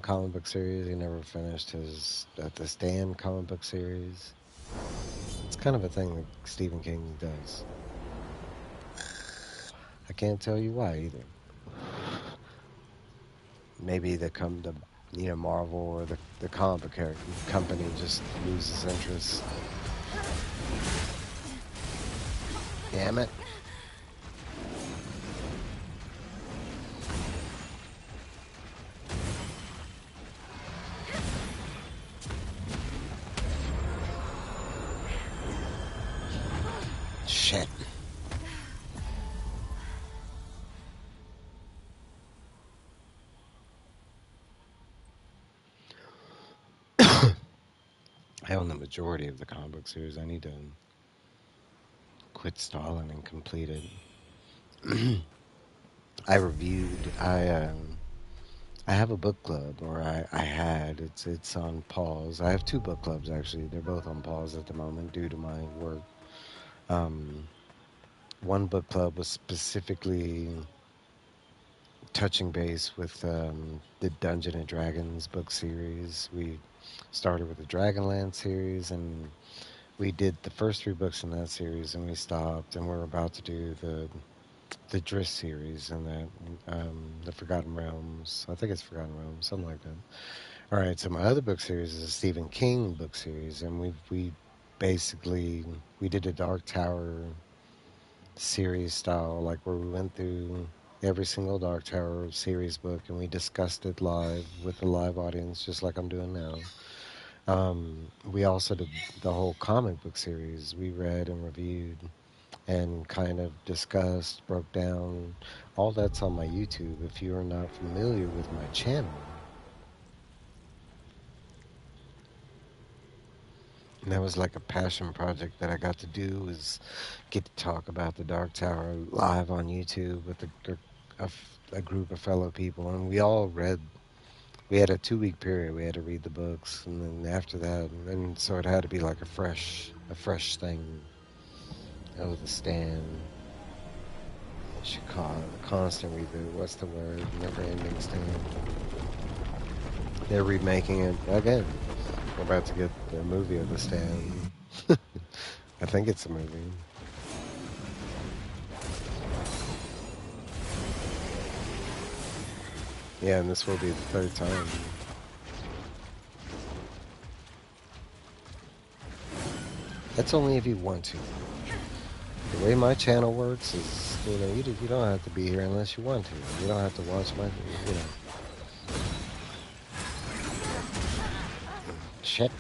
comic book series. He never finished his The Stand comic book series. It's kind of a thing that Stephen King does. I can't tell you why either. Maybe the Marvel or the comic book company just loses interest. Damn it! Shit! I own the majority of the comic book series. I need to quit stalling and complete it. I reviewed. I have a book club, or I had. It's on pause. I have 2 book clubs actually. They're both on pause at the moment due to my work. Um, one book club was specifically touching base with the Dungeon and Dragons book series. We started with the Dragonland series, and we did the first three books in that series, and we stopped, and we're about to do the Driss series and the Forgotten Realms. I think it's Forgotten Realms, something like that. All right, so my other book series is a Stephen King book series, and we basically we did a Dark Tower series style, like where we went through every single Dark Tower series book and we discussed it live with the live audience, just like I'm doing now. We also did the whole comic book series. We read and reviewed and kind of discussed, broke down. All that's on my YouTube. If you are not familiar with my channel, and that was like a passion project that I got to do, was get to talk about the Dark Tower live on YouTube with a group of fellow people, and we all read. We had a 2 week period. We had to read the books, and then after that, and so it had to be like a fresh thing. Oh, the stand. What you call it? A constant reboot. What's the word? Never-ending stand. They're remaking it again. We're about to get the movie of the stand. I think it's a movie. Yeah, and this will be the third time. That's only if you want to. The way my channel works is, you don't have to be here unless you want to. You don't have to watch my. Shit.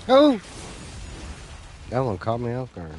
Oh! That one caught me off guard.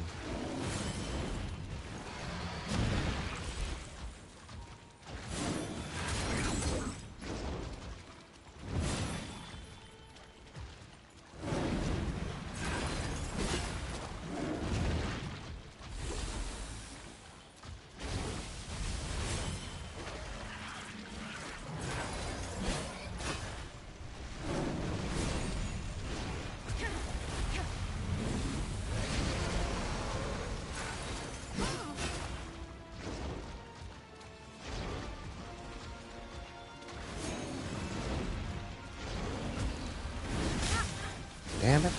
Damn it.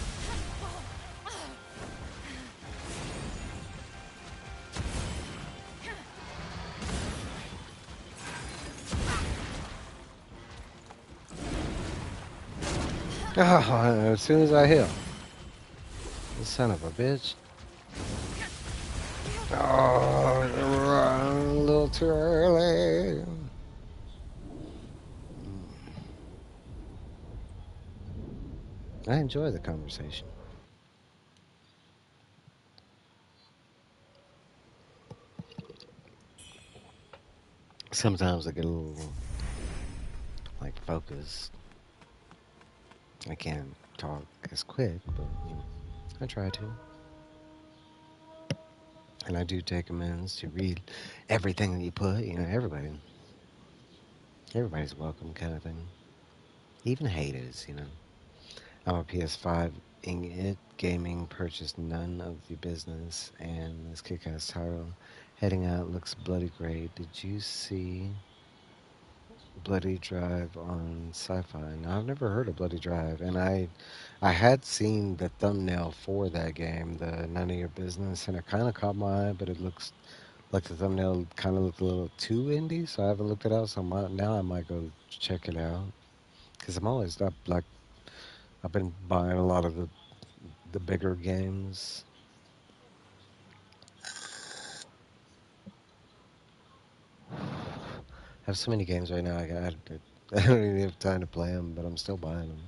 Oh, as soon as I heal. The son of a bitch. Oh, run a little too early. I enjoy the conversation. Sometimes I get a little, like, focused. I can't talk as quick, but I try to. And I do take amends to read everything that you put. Everybody's welcome, kind of thing. Even haters, you know. I'm a PS5 in it gaming purchased none of the business and this kick-ass title. Heading out looks bloody great. Did you see Bloody Drive on Sci-Fi? Now I've never heard of Bloody Drive, and I had seen the thumbnail for that game, the None of Your Business, and it kind of caught my eye, but it looks like the thumbnail kind of looked a little too indie, so I haven't looked it out. So now I might go check it out because I'm always up. Like I've been buying a lot of the bigger games. I have so many games right now. I don't even have time to play them, but I'm still buying them.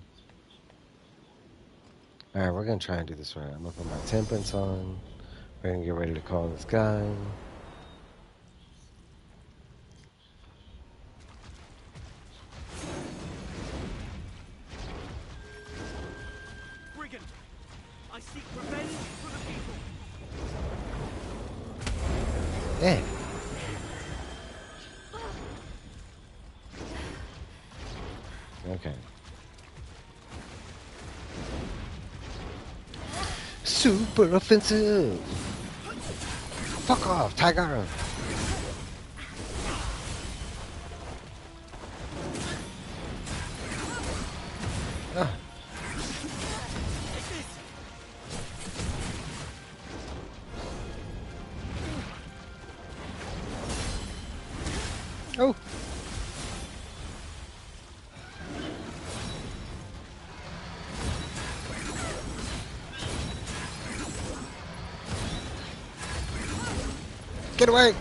All right, we're gonna try and do this right. I'm gonna put my temperance on. We're gonna get ready to call this guy. Brigand! I seek revenge for the people! Yeah. Okay. Super offensive. Fuck off, Tiger. Ah. Take this! Oh. Get away.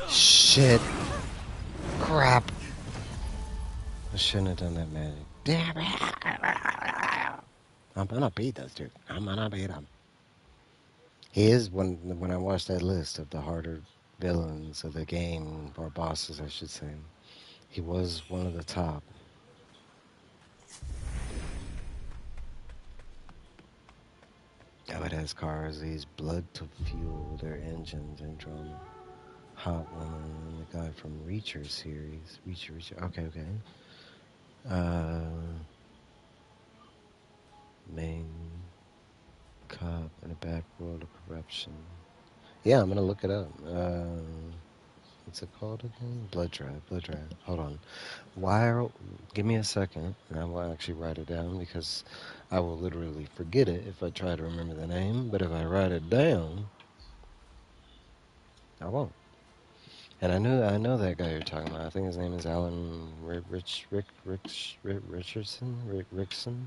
Shit. Crap. I shouldn't have done that magic. Damn it. I'm gonna beat this dude. I'm gonna beat him. He is when I watched that list of the harder villains of the game, or bosses, I should say. He was one of the top. Oh, it has cars. These blood to fuel their engines and drum. Hot Woman, the guy from Reacher series. Reacher. Okay, okay. Uh, main cop in a back world of corruption. Yeah, I'm gonna look it up. What's it called again? Blood Drive. Blood Drive. Hold on. Why? Give me a second, and I will actually write it down because I will literally forget it if I try to remember the name. But if I write it down, I won't. And I know that guy you're talking about. I think his name is Alan Richardson, Rickson.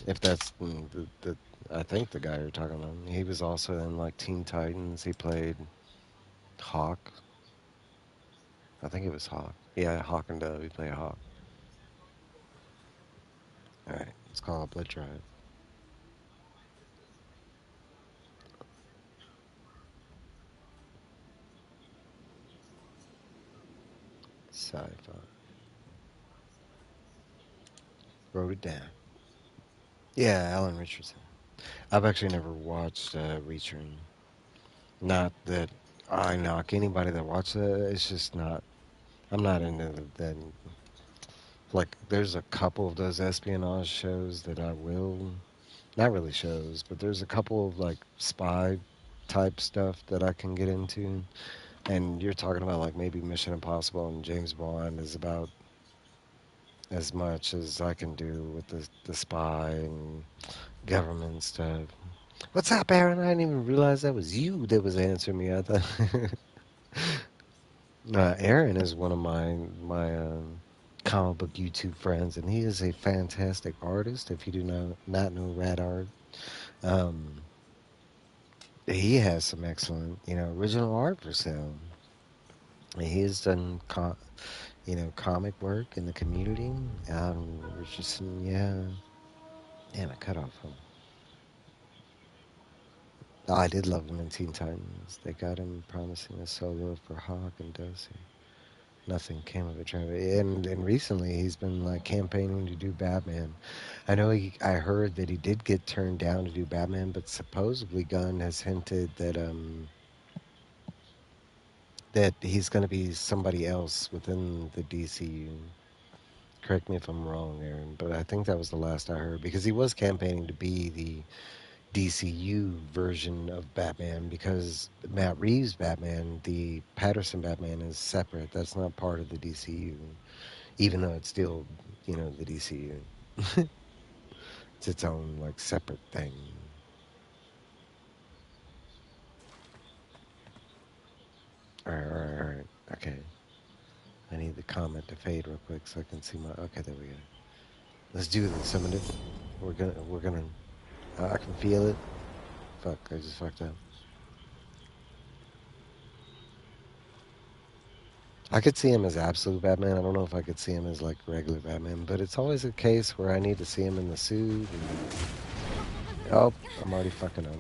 If that's the I think the guy you're talking about. He was also in like Teen Titans. He played Hawk. I think it was Hawk. Yeah, Hawk and Dove. He played Hawk. All right, it's called Blood Drive. Sci-fi. Wrote it down. Yeah, Alan Richardson. I've actually never watched Reacher. Not that I knock anybody that watches it. It's just not. I'm not into that. Like, there's a couple of those espionage shows that I will. Not really shows, but there's a couple of like spy type stuff that I can get into. And you're talking about like maybe Mission Impossible and James Bond is about as much as I can do with the spy and government stuff. What's up, Aaron? I didn't even realize that was you that was answering me. I thought Aaron is one of my comic book YouTube friends, and he is a fantastic artist. If you do not know Rad Art, um, he has some excellent, original art for sale. And he has done, comic work in the community. Richardson, yeah. Damn, I cut off him. Oh, I did love him in Teen Titans. They got him promising a solo for Hawk and Dosey. Nothing came of it. And recently he's been like campaigning to do Batman. I know I heard that he did get turned down to do Batman, but supposedly Gunn has hinted that he's going to be somebody else within the DCU. Correct me if I'm wrong, Aaron, but I think that was the last I heard because he was campaigning to be the DCU version of Batman because Matt Reeves' Batman, the Patterson Batman, is separate. That's not part of the DCU, even though it's still, the DCU. It's its own, like, separate thing. All right. Okay. I need the comment to fade real quick so I can see my. Okay, there we go. Let's do this. We're gonna. I can feel it. Fuck, I just fucked up. I could see him as absolute Batman. I don't know if I could see him as like regular Batman, but it's always a case where I need to see him in the suit. Oh, I'm already fucking up.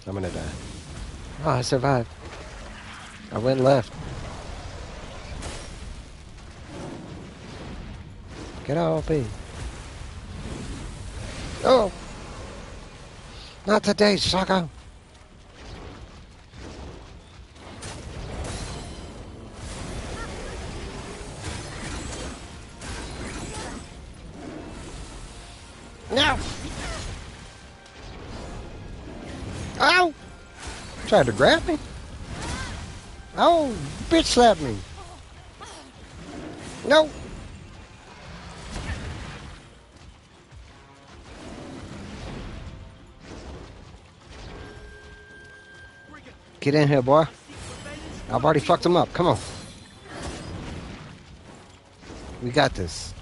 I'm gonna die. Oh, I survived. I went left. Get off me. Oh, not today, sucker. No. Ow. Tried to grab me. Oh, bitch slapped me. No. Get in here, boy. I've already fucked him up. Come on. We got this.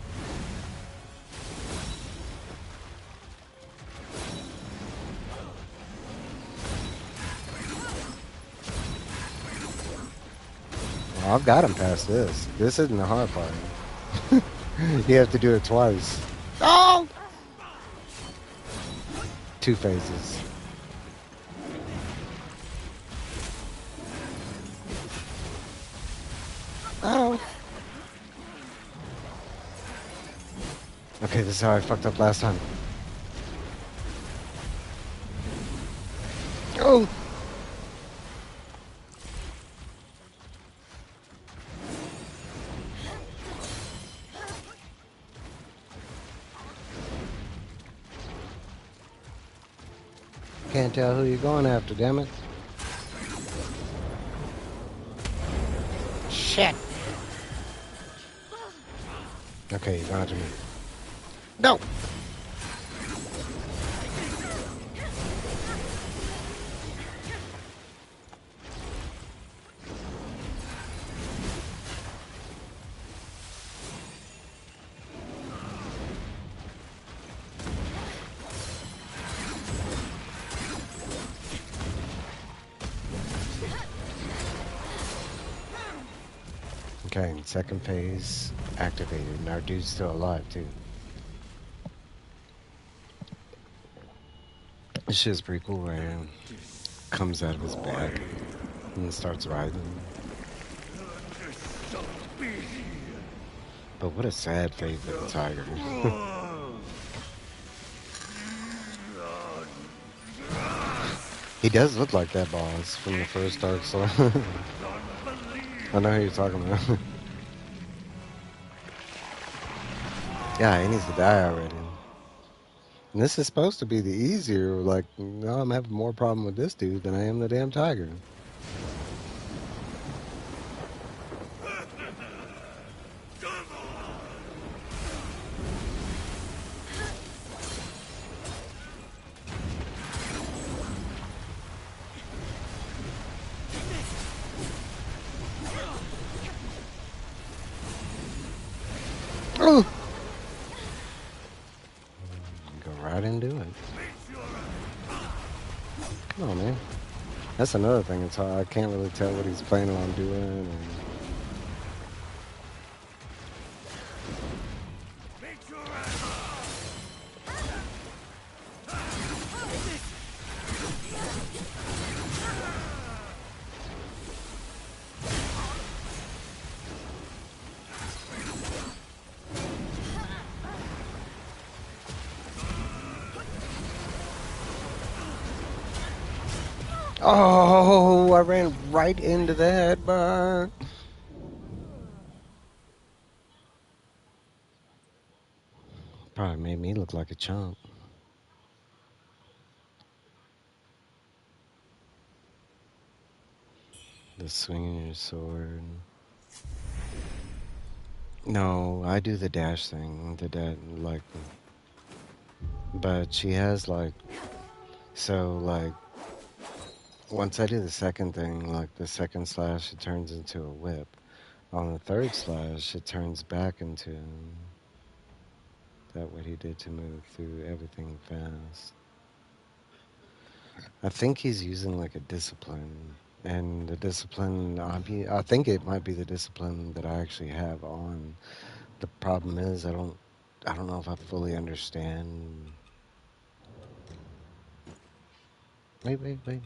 Well, I've got him past this. This isn't the hard part. You have to do it twice. Oh! Two phases. Oh. Okay, this is how I fucked up last time. Oh! Can't tell who you're going after, damn it. Shit. Okay, he's onto me. No! Okay, second phase activated, and our dude's still alive, too. This shit's pretty cool, right? Comes out of his back and starts riding. But what a sad fate for the tiger. He does look like that boss from the first Dark Souls. I know who you're talking about. Yeah, he needs to die already. And this is supposed to be the easier, like, no, I'm having more problem with this dude than I am the damn tiger. Oh! Go right into it. Come on, man. That's another thing. It's hard. I can't really tell what he's planning on doing. And Oh, I ran right into that, but probably made me look like a chump. The swinging your sword. No, I do the dash thing. The like, but she has like, so like, once I do the second thing, like the second slash, it turns into a whip. On the third slash, it turns back into that what he did to move through everything fast. I think he's using like a discipline, and the discipline, I think it might be the discipline that I actually have on. The problem is I don't know if I fully understand. Wait, wait, wait.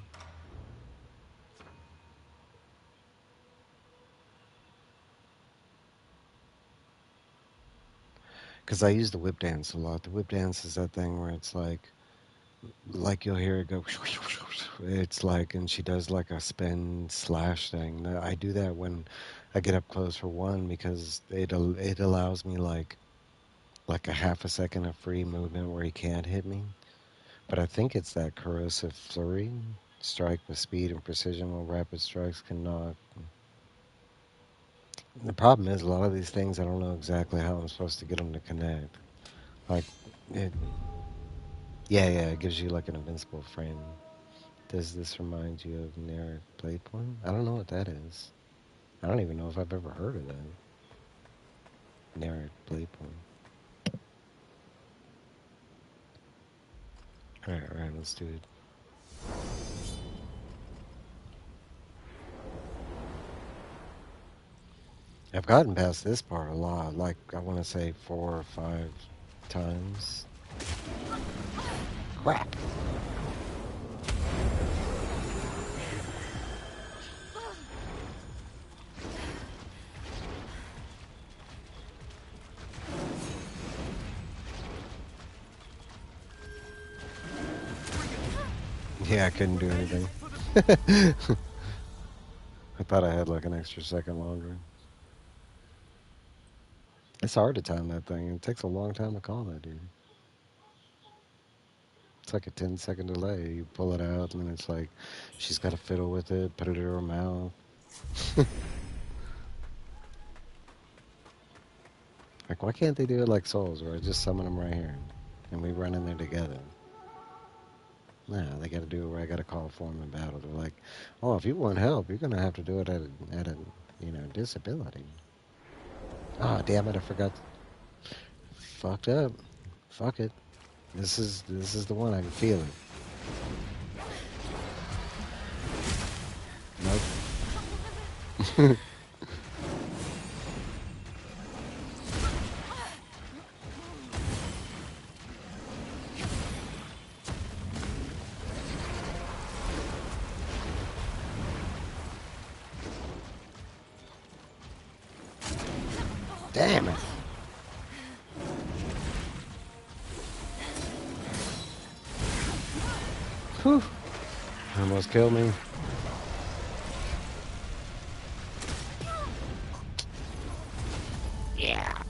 Because I use the whip dance a lot. The whip dance is that thing where it's like you'll hear it go. It's like, and she does like a spin slash thing. I do that when I get up close for one because it allows me like a half a second of free movement where he can't hit me. But I think it's that corrosive flurry strike with speed and precision while rapid strikes can knock. The problem is a lot of these things I don't know exactly how I'm supposed to get them to connect. Like it, yeah, it gives you like an invincible frame. Does this remind you of Narek Blade Point? I don't know what that is. I don't even know if I've ever heard of that. Narek Blade Point. Alright, let's do it. I've gotten past this part a lot. Like, I want to say 4 or 5 times. Crap! Yeah, I couldn't do anything. I thought I had like an extra second longer. It's hard to time that thing. It takes a long time to call that, dude. It's like a 10-second delay. You pull it out, and then it's like she's got to fiddle with it, put it in her mouth. Like, why can't they do it like Souls, where I just summon them right here, and we run in there together? Nah, they got to do it where I got to call for them in battle. They're like, oh, if you want help, you're gonna have to do it at a disability. Ah, oh, damn it, I forgot. Fucked up. Fuck it. This is the one. I can feel it. Nope. Damn it. Whew. Almost killed me. Yeah.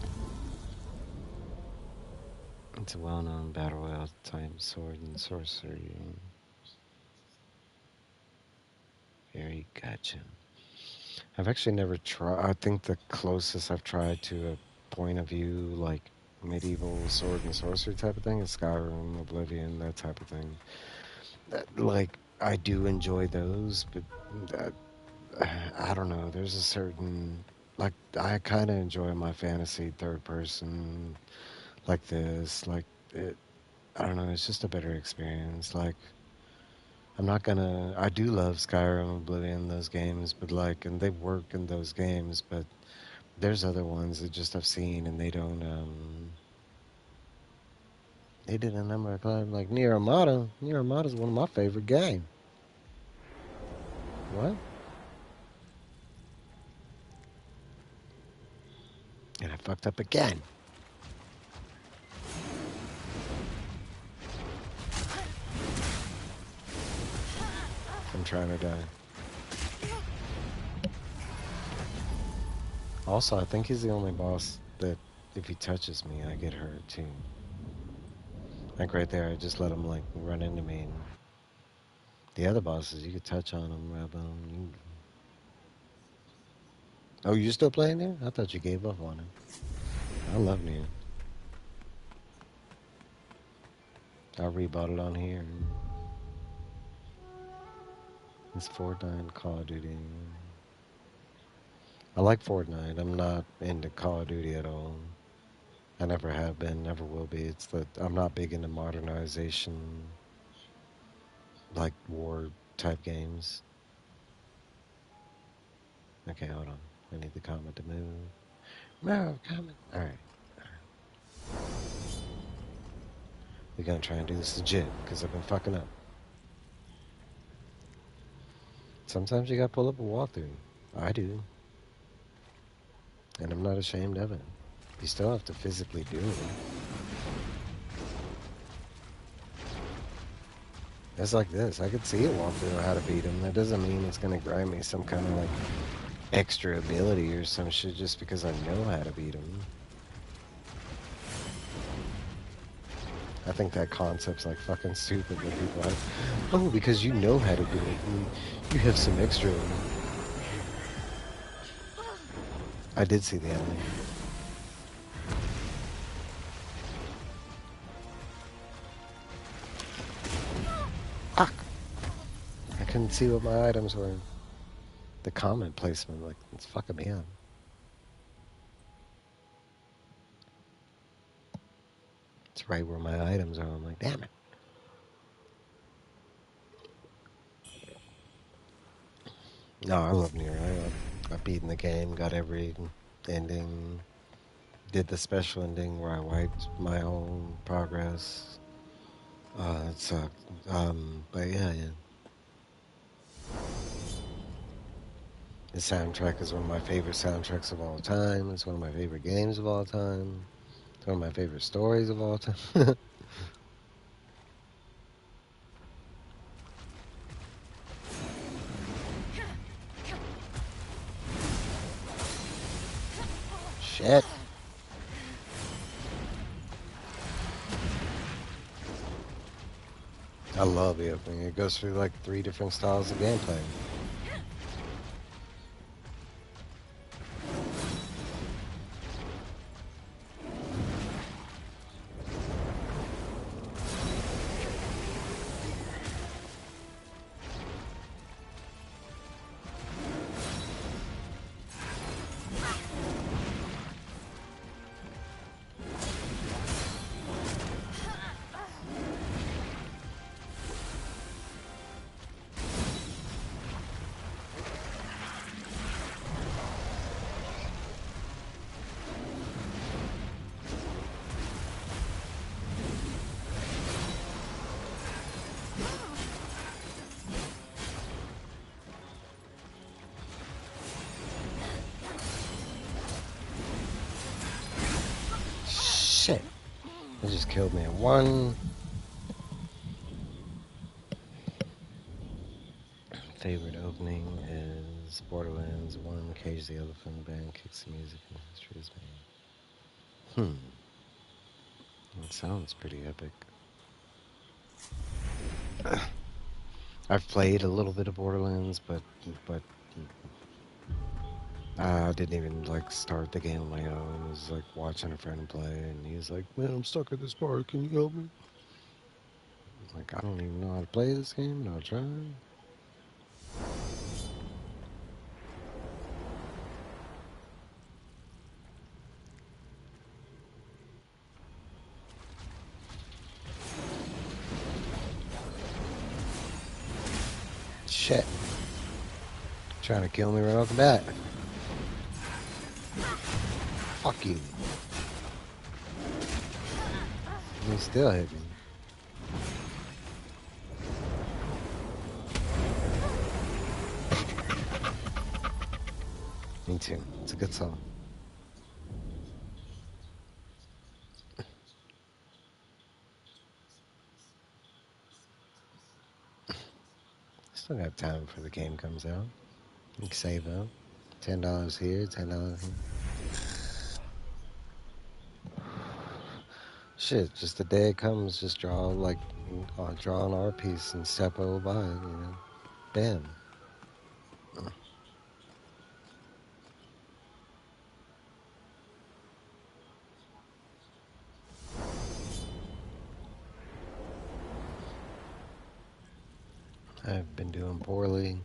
It's a well-known battle royale type sword and sorcery. Very gotcha. I've actually never tried. I think the closest I've tried to a point of view like medieval sword and sorcery type of thing is Skyrim, Oblivion, that type of thing. Like I do enjoy those, but I don't know. There's a certain like I kind of enjoy my fantasy third person like this. Like it, I don't know. It's just a better experience. Like I'm not gonna. I do love Skyrim, Oblivion, those games, but like, and they work in those games, but there's other ones that just I've seen and they don't. They did a number of times like Nier Automata. Nier Automata is one of my favorite games. What? And I fucked up again. I'm trying to die. Also, I think he's the only boss that if he touches me, I get hurt too. Like right there, I just let him like run into me. And the other bosses, you could touch on them, rub on. Oh, you still playing there? I thought you gave up on him. I love Nier. I rebought it on here. It's Fortnite, Call of Duty. I like Fortnite. I'm not into Call of Duty at all. I never have been, never will be. It's that I'm not big into modernization, like war type games. Okay, hold on. I need the comment to move. No, comment. All right. We're gonna try and do this legit because I've been fucking up. Sometimes you gotta pull up a walkthrough. I do, and I'm not ashamed of it. You still have to physically do it. It's like this. I could see a walkthrough of how to beat him. That doesn't mean it's gonna grind me some kind of like extra ability or some shit just because I know how to beat him. I think that concept's like fucking stupid when people are like, oh, because you know how to do it. And you have some extra. I did see the enemy. Fuck! I couldn't see what my items were. The comment placement, like, it's fucking me up. It's right where my items are. I'm like, damn it. No, I love Nier. I've beaten the game, got every ending, did the special ending where I wiped my own progress. It sucked. But yeah. The soundtrack is one of my favorite soundtracks of all time. It's one of my favorite games of all time. It's one of my favorite stories of all time. Shit. I love the opening. It goes through like 3 different styles of gameplay. Shit. It just killed me in one. Favorite opening is Borderlands 1, Cage the Elephant, band kicks the music and history is made. It sounds pretty epic. I've played a little bit of Borderlands, but I didn't even like start the game on my own. I was like watching a friend play, and he's like, "Man, I'm stuck at this part. Can you help me?" I'm like, I don't even know how to play this game, and I'll try. Shit, trying to kill me right off the bat. Fuck you. He still hit me. Me too. It's a good song. Still got time before the game comes out. You can save up. $10 here, $10 here. Shit, just the day it comes, just draw like draw an R piece and step over by it, you know. Bam. I've been doing poorly.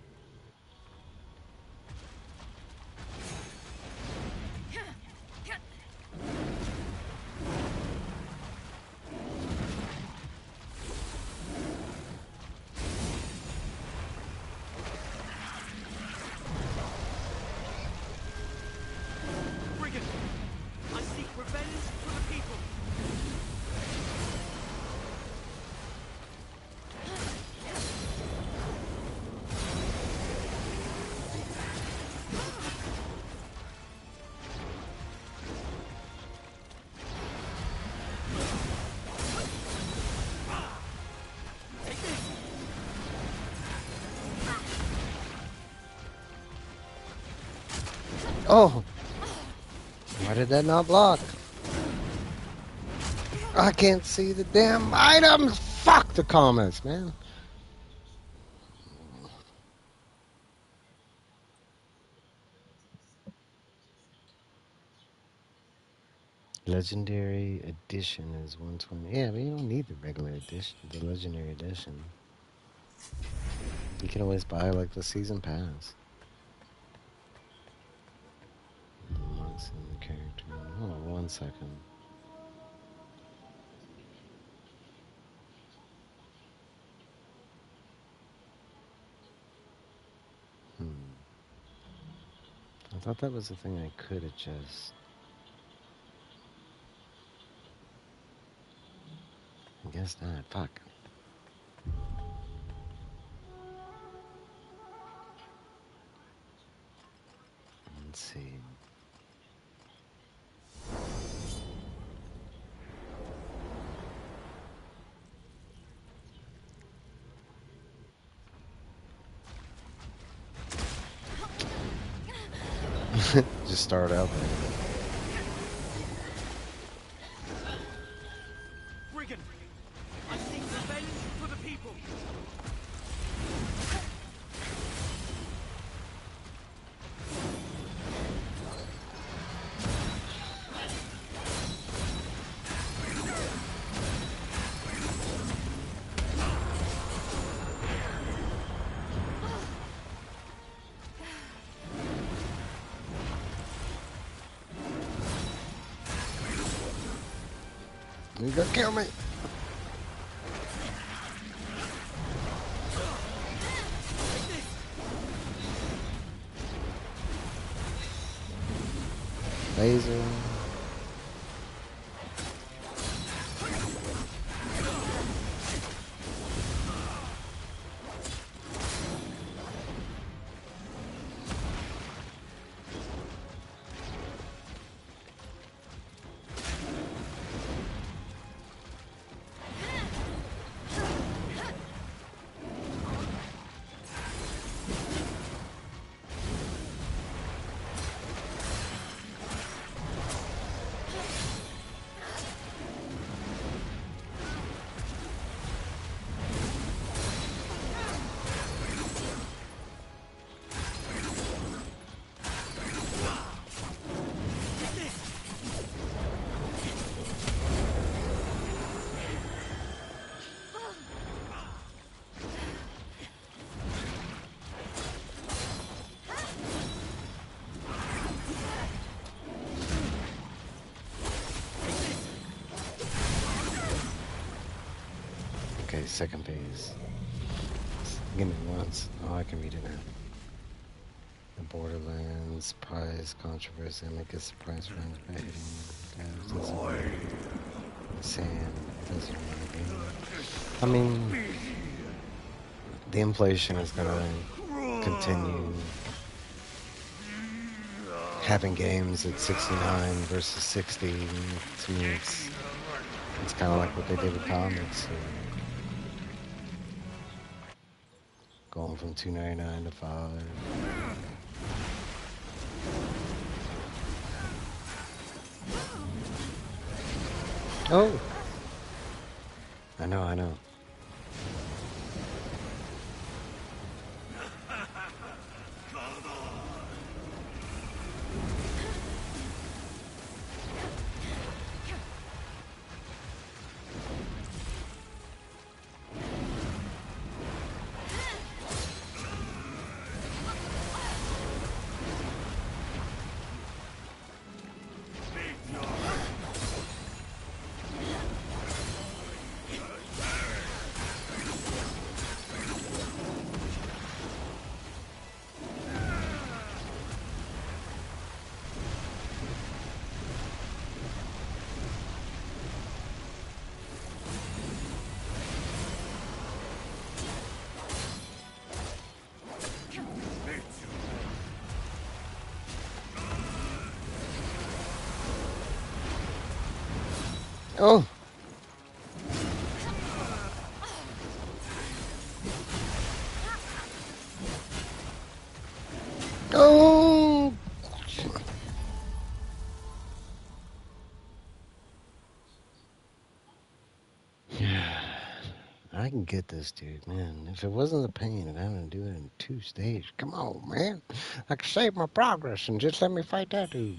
Brigand, I seek revenge for the people. Oh! Why did that not block? I can't see the damn items! Fuck the comments, man. Legendary edition is 120. Yeah, but you don't need the regular edition, the legendary edition. You can always buy like the season pass. Monks in the character. Hold on 1 second. I thought that was the thing I could adjust. I guess not. Fuck. Let's see. Just start out there. Brigand, I seek revenge for the people. You gonna kill me? Laser. Okay, second phase. Give me once. Oh, I can read it now. The Borderlands prize controversy. I make a surprise friends by hitting sand. Doesn't really I mean, the inflation is gonna continue. Having games at 69 versus 60, to me, it's kind of like what they did with comics. So Going from 299 to 5. Oh! I know, I know. Oh! Oh! I can get this dude, man. If it wasn't the pain of having to do it in 2 stages, come on, man. I can save my progress and just let me fight that dude.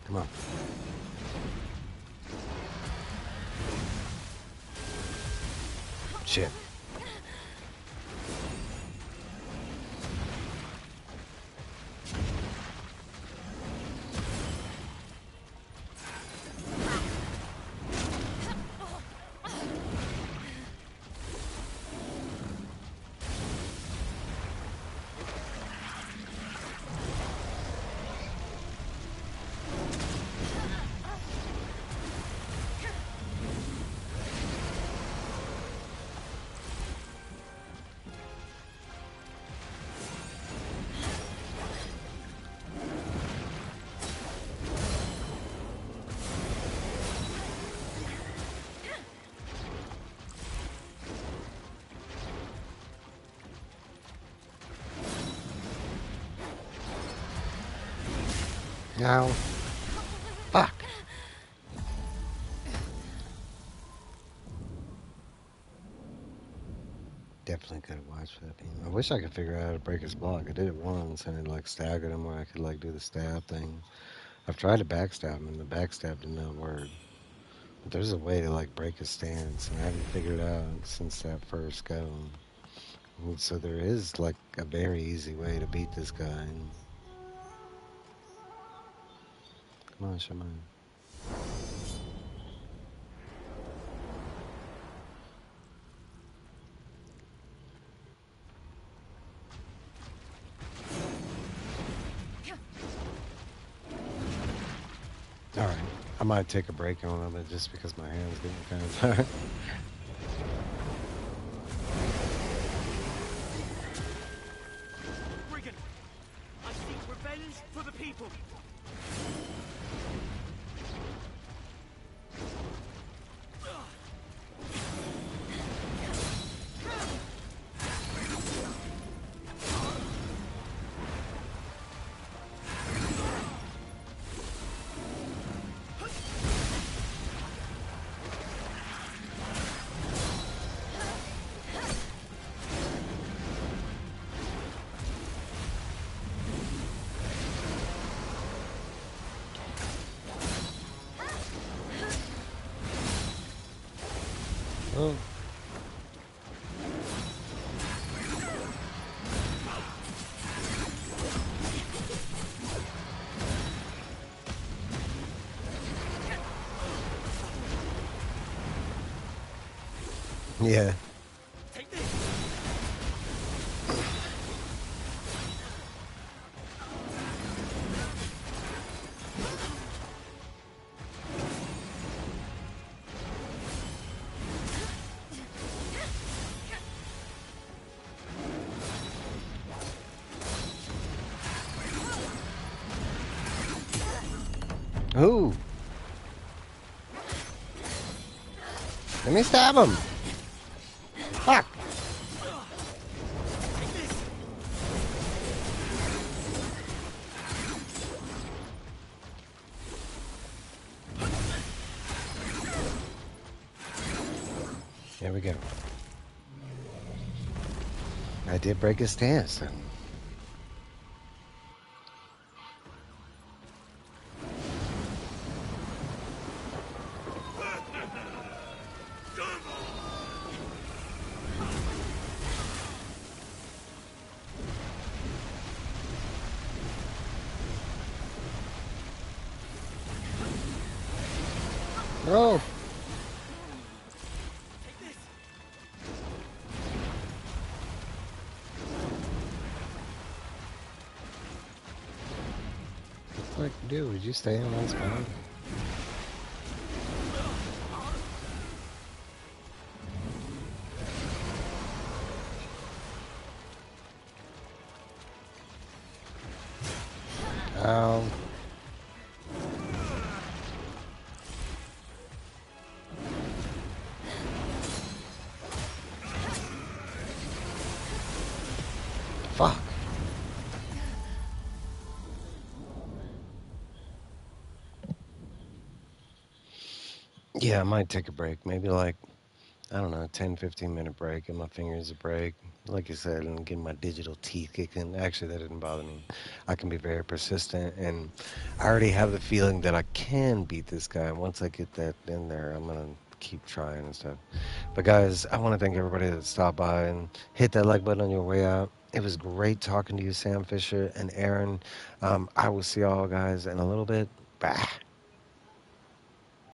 Come on. Shit. Now. Fuck. Definitely could have watched for that beam. I wish I could figure out how to break his block. I did it once and it like staggered him where I could like do the stab thing. I've tried to backstab him and the backstab did not work. But there's a way to like break his stance and I haven't figured it out since that first go. So there is like a very easy way to beat this guy. Come on, Shaman. Alright. I might take a break on him just because my hand's getting kind of tired. Brigand! I seek revenge for the people! Oh. Yeah. Take this! Who? Let me stab him. Fuck. Here we go. I did break his stance. Oh. What the dude? Would you stay in one spot? Ow. Fuck. Yeah, I might take a break. Maybe like, I don't know, 10, 15-minute break. Give my fingers a break. Like you said, and get my digital teeth kicking. Actually, that didn't bother me. I can be very persistent, and I already have the feeling that I can beat this guy. Once I get that in there, I'm going to keep trying and stuff. But guys, I want to thank everybody that stopped by and hit that like button on your way out. It was great talking to you, Sam Fisher and Aaron. I will see y'all guys in a little bit. Bye.